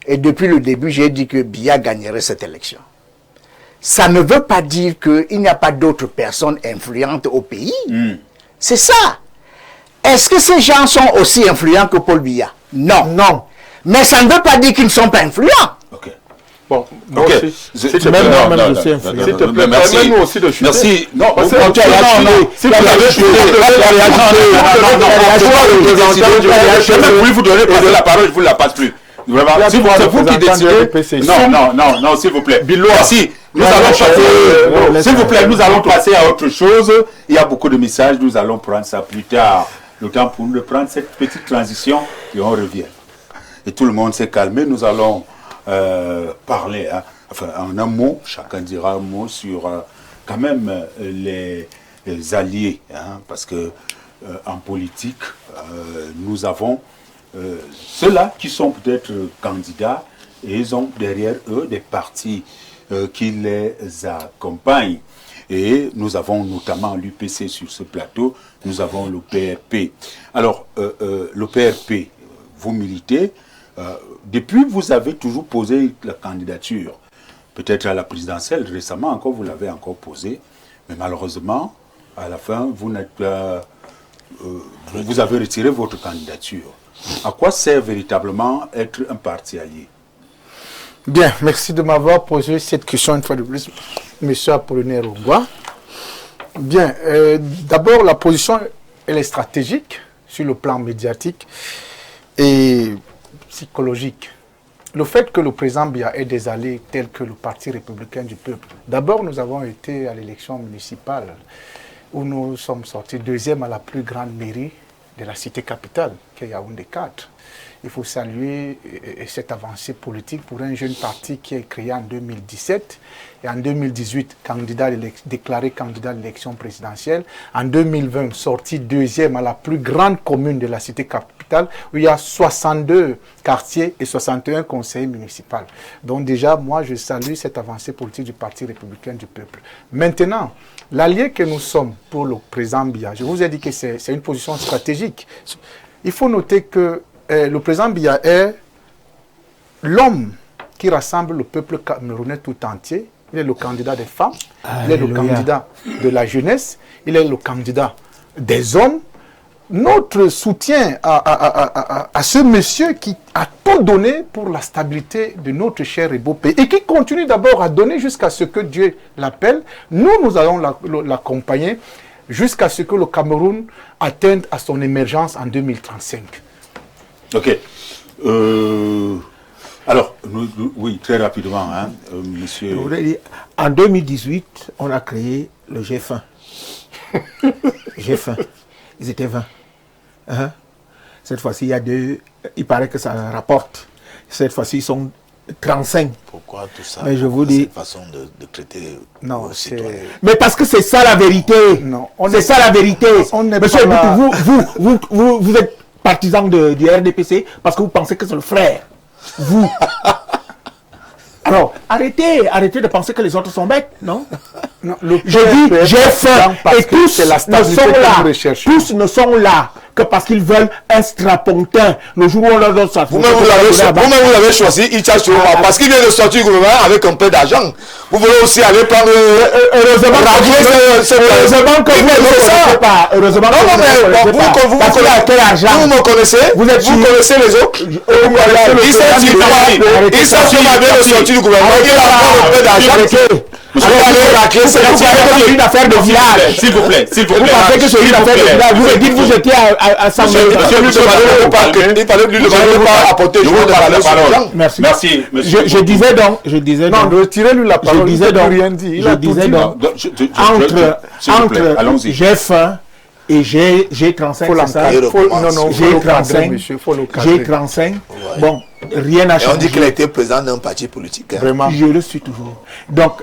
Et depuis le début, j'ai dit que Biya gagnerait cette élection. ça ne veut pas dire qu'il n'y a pas d'autres personnes influentes au pays. C'est ça. Est-ce que ces gens sont aussi influents que Paul Biya? Non. Non. Mais ça ne veut pas dire qu'ils ne sont pas influents. Bon, moi Ok. aussi. S'il S'il te te plaît, plaît, non, non, même non, je suis non, influent. non, S'il te non, plaît, merci. permets-nous aussi de chuter. Merci. Non, Parce que non, tu as chuté. si vous avez chuté, je vais plus vous donner passer la parole, je ne vous la passe plus. Vraiment, si c'est vous qui décidez. Non, s'il vous plaît. Merci. Nous allons passer. S'il vous plaît, nous allons passer à autre chose. Il y a beaucoup de messages, nous allons prendre ça plus tard. Le temps pour nous de prendre cette petite transition et on revient. Et tout le monde s'est calmé. Nous allons parler, hein. Enfin, en un mot, chacun dira un mot sur quand même les alliés, hein, parce que en politique, nous avons ceux-là qui sont peut-être candidats et ils ont derrière eux des partis qui les accompagnent. Et nous avons notamment l'UPC sur ce plateau, nous avons le PRP. Alors, le PRP, vous militez, depuis vous avez toujours posé la candidature, peut-être à la présidentielle, récemment encore vous l'avez encore posé, mais malheureusement, à la fin, vous n'êtes vous avez retiré votre candidature. À quoi sert véritablement être un parti allié? Bien, merci de m'avoir posé cette question une fois de plus, M. Apollinaire Ongwa. Bien, d'abord, la position, elle est stratégique sur le plan médiatique et psychologique. Le fait que le président Biya ait des alliés tels que le Parti républicain du peuple. D'abord, nous avons été à l'élection municipale où nous sommes sortis deuxième à la plus grande mairie de la cité capitale, qui est Yaoundé 4. Il faut saluer cette avancée politique pour un jeune parti qui est créé en 2017 et en 2018 déclaré candidat à l'élection présidentielle. En 2020, sorti deuxième à la plus grande commune de la cité capitale où il y a 62 quartiers et 61 conseillers municipaux. Donc déjà, moi, je salue cette avancée politique du Parti républicain du peuple. Maintenant, l'allié que nous sommes pour le président Biya, je vous ai dit que c'est une position stratégique. Il faut noter que le président Biya est l'homme qui rassemble le peuple camerounais tout entier. Il est le candidat des femmes, il est le candidat de la jeunesse, il est le candidat des hommes. Notre soutien à ce monsieur qui a tout donné pour la stabilité de notre cher et beau pays et qui continue d'abord à donner jusqu'à ce que Dieu l'appelle. Nous allons l'accompagner jusqu'à ce que le Cameroun atteigne à son émergence en 2035. Ok. Alors, oui, très rapidement, hein, monsieur. En 2018, on a créé le G20. G20. Ils étaient 20. Hein? Cette fois-ci, il paraît que ça rapporte. Cette fois-ci, ils sont 35. Pourquoi tout ça? Mais je vous dis. C'est une façon de traiter. Non, c'est. Mais parce que c'est ça la vérité. Non, c'est ça la vérité. Monsieur, là... vous êtes partisan du RDPC parce que vous pensez que c'est le frère. Vous. Alors, arrêtez de penser que les autres sont bêtes, non? Non, je dis, j'ai faim, et tous ne sont là que parce qu'ils veulent un strapontin. Le jour où on leur donne ça. Vous-même, vous l'avez choisi, Issa Chiroma, parce qu'il vient de sortir du gouvernement avec un peu d'argent. Vous voulez aussi aller prendre... Heureusement que vous ne connaissez pas. Heureusement que vous ne connaissez pas. Parce qu'il a quel argent? Vous me connaissez? Vous connaissez les autres? Issa Chiroma vient de sortir du gouvernement, il a encore un peu d'argent. C'est une affaire de village. S'il vous plaît, s'il vous plaît. Vous pensez que c'est une affaire de village. Vous me dites que vous étiez à 100 000. Il fallait lui demander pas apporter le jour de valeur sur l'argent. Merci. Je disais donc. Non, retirez-lui la parole. Je disais donc. Rien dit. Je disais donc. Entre j'ai faim et G35, c'est ça? G35. Bon, rien n'a changé. Et on dit qu'il a été président d'un parti politique. Vraiment. Je le suis toujours. Donc,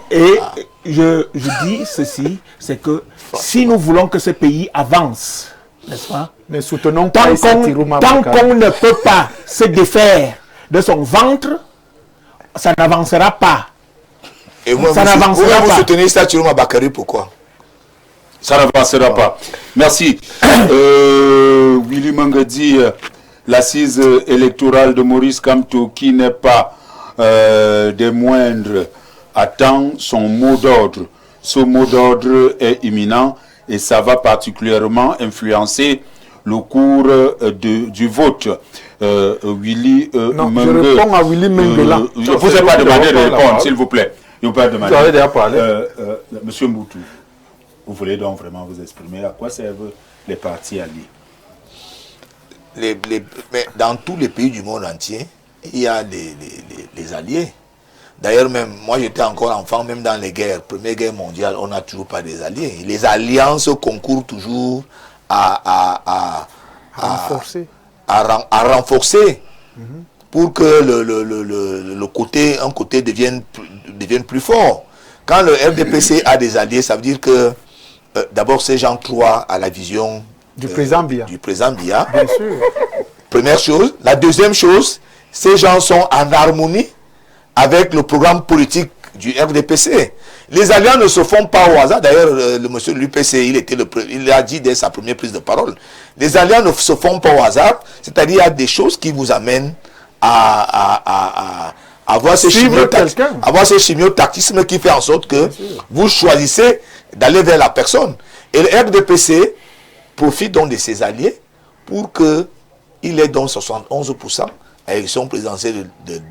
je dis ceci, c'est que si nous voulons que ce pays avance, n'est-ce pas? Mais soutenons tant qu'on ne peut pas se défaire de son ventre, ça n'avancera pas. Et vous soutenez Issa Chiroma Bakary, pourquoi? Ça n'avancera pas. Merci. Willy Mangadi, l'assise électorale de Maurice Kamto, qui n'est pas des moindres, attend son mot d'ordre. Ce mot d'ordre est imminent et ça va particulièrement influencer le cours du vote. Willy Non, Mengue, je réponds à Willy Mengue là. je ne vous ai pas demandé de répondre, s'il vous plaît. Je vous ai demandé. Vous avez déjà parlé. Monsieur Mboutou, vous voulez donc vraiment vous exprimer. À quoi servent les partis alliés? Mais dans tous les pays du monde entier, il y a les alliés. D'ailleurs, même moi j'étais encore enfant, même dans les guerres, Première Guerre mondiale, on n'a toujours pas des alliés. Les alliances concourent toujours à renforcer pour que un côté devienne plus fort. Quand le RDPC a des alliés, ça veut dire que d'abord ces gens croient à la vision Du président Biya. Bien sûr. Première chose. La deuxième chose, ces gens sont en harmonie avec le programme politique du RDPC. Les alliances ne se font pas au hasard. D'ailleurs, le monsieur de l'UPC, il a dit dès sa première prise de parole. Les alliances ne se font pas au hasard. C'est-à-dire qu'il y a des choses qui vous amènent à avoir ce chimiotactisme qui fait en sorte que vous choisissez d'aller vers la personne. Et le RDPC profite donc de ses alliés pour qu'il ait donc 71% à l'élection présidentielle de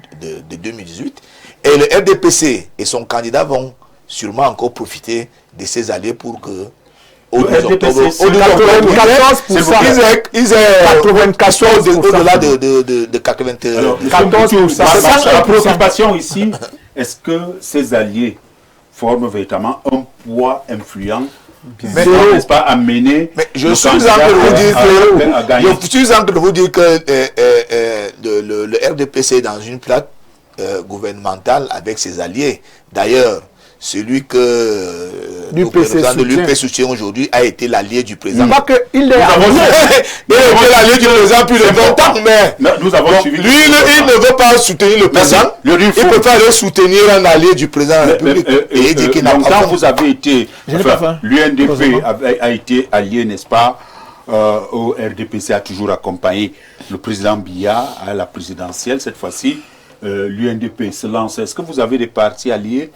2018. Et le RDPC et son candidat vont sûrement encore profiter de ses alliés pour que au 12 octobre, ils aient 94 au-delà de 94%. La préoccupation ici, est-ce que ces alliés forment véritablement un poids influent qui n'est pas amené? Mais je suis en train de vous dire que le RDPC est dans une plaque gouvernementale avec ses alliés. D'ailleurs, celui que le président de l'UP soutient aujourd'hui a été l'allié du président. Pas qu'il est l'allié du président depuis le 20 ans, mais nous avons suivi. Lui, il ne veut pas soutenir le président. Il peut pas aller soutenir un allié du président de la République. Et il dit qu'il n'a pas. Quand vous avez été, l'UNDP a été allié, n'est-ce pas, au RDPC a toujours accompagné le président Biya à la présidentielle. Cette fois-ci, l'UNDP se lance. Est-ce que vous avez des partis alliés?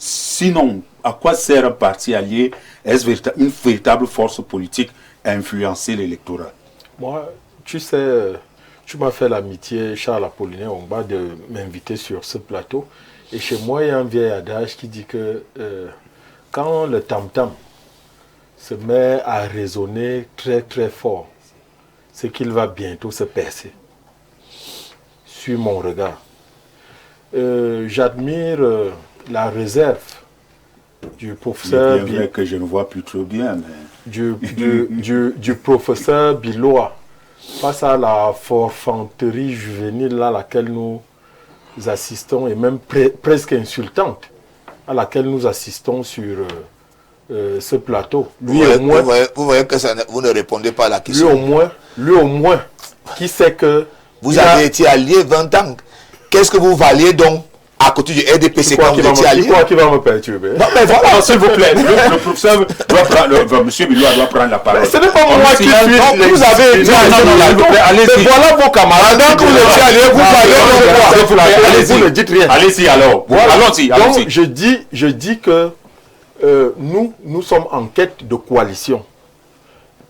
Sinon, à quoi sert un parti allié? Est-ce une véritable force politique à influencer l'électorat? Moi, tu sais, tu m'as fait l'amitié, Charles Apollinaire Ongba, de m'inviter sur ce plateau. Et chez moi, il y a un vieil adage qui dit que quand le tam-tam se met à résonner très très fort, c'est qu'il va bientôt se percer. Sur mon regard. J'admire la réserve du professeur... C'est vrai que je ne vois plus trop bien, mais... du professeur Biloa face à la forfanterie juvénile à laquelle nous assistons, et même presque insultante à laquelle nous assistons sur ce plateau. Vous voyez que vous ne répondez pas à la question. Lui au moins, qui sait que... Vous avez été allié 20 ans. Qu'est-ce que vous valiez donc à côté du RDPC quand vous étiez allié? Tu crois qu'il va me perturber? Non, mais voilà, s'il vous plaît. Le professeur doit prendre, monsieur Biloa doit prendre la parole. Ce n'est pas moi qui suis. Vous avez été allié. Voilà vos camarades. Pendant que vous étiez allié, vous parlez. Allez-y, vous ne dites rien. Allez-y alors. Allons-y. Donc, je dis que nous sommes en quête de coalition.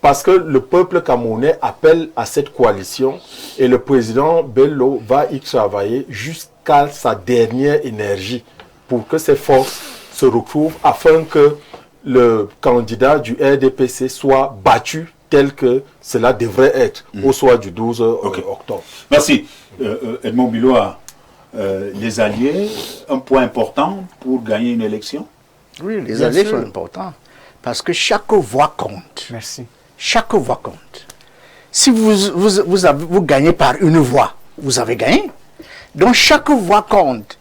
Parce que le peuple camerounais appelle à cette coalition et le président Bello va y travailler jusqu'à sa dernière énergie pour que ces forces se retrouvent afin que le candidat du RDPC soit battu tel que cela devrait être au soir du 12 octobre. Merci. Edmond Biloa, les alliés, un point important pour gagner une élection? Oui, les alliés sont importants parce que chaque voix compte. Merci. Chaque voix compte. Si vous gagnez par une voix, vous avez gagné. Donc chaque voix compte.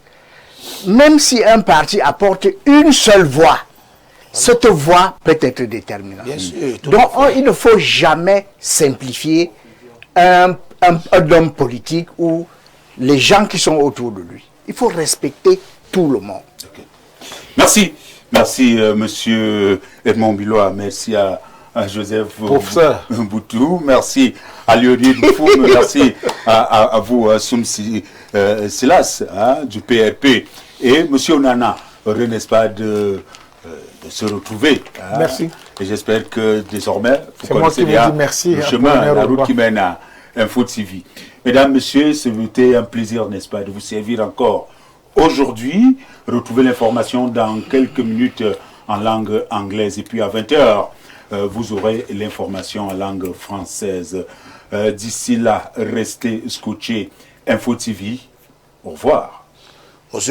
Même si un parti apporte une seule voix, cette voix peut être déterminante. Bien sûr, donc il ne faut jamais simplifier un homme politique ou les gens qui sont autour de lui. Il faut respecter tout le monde. Okay. Merci. Merci, monsieur Edmond Biloa. Merci à Joseph Mboutou, merci à Léonie Dufoum, merci à vous, Soum Silas, du PRP, et monsieur Onana. heureux, n'est-ce pas, de se retrouver. Hein. Merci. Et j'espère que désormais, c'est moi qui vous dis merci. le chemin, la route qui mène à Info TV. Mesdames, Messieurs, c'était un plaisir, n'est-ce pas, de vous servir encore aujourd'hui. Retrouvez l'information dans quelques minutes en langue anglaise. Et puis à 20h, vous aurez l'information en langue française. D'ici là, restez scotchés. Info TV. Au revoir.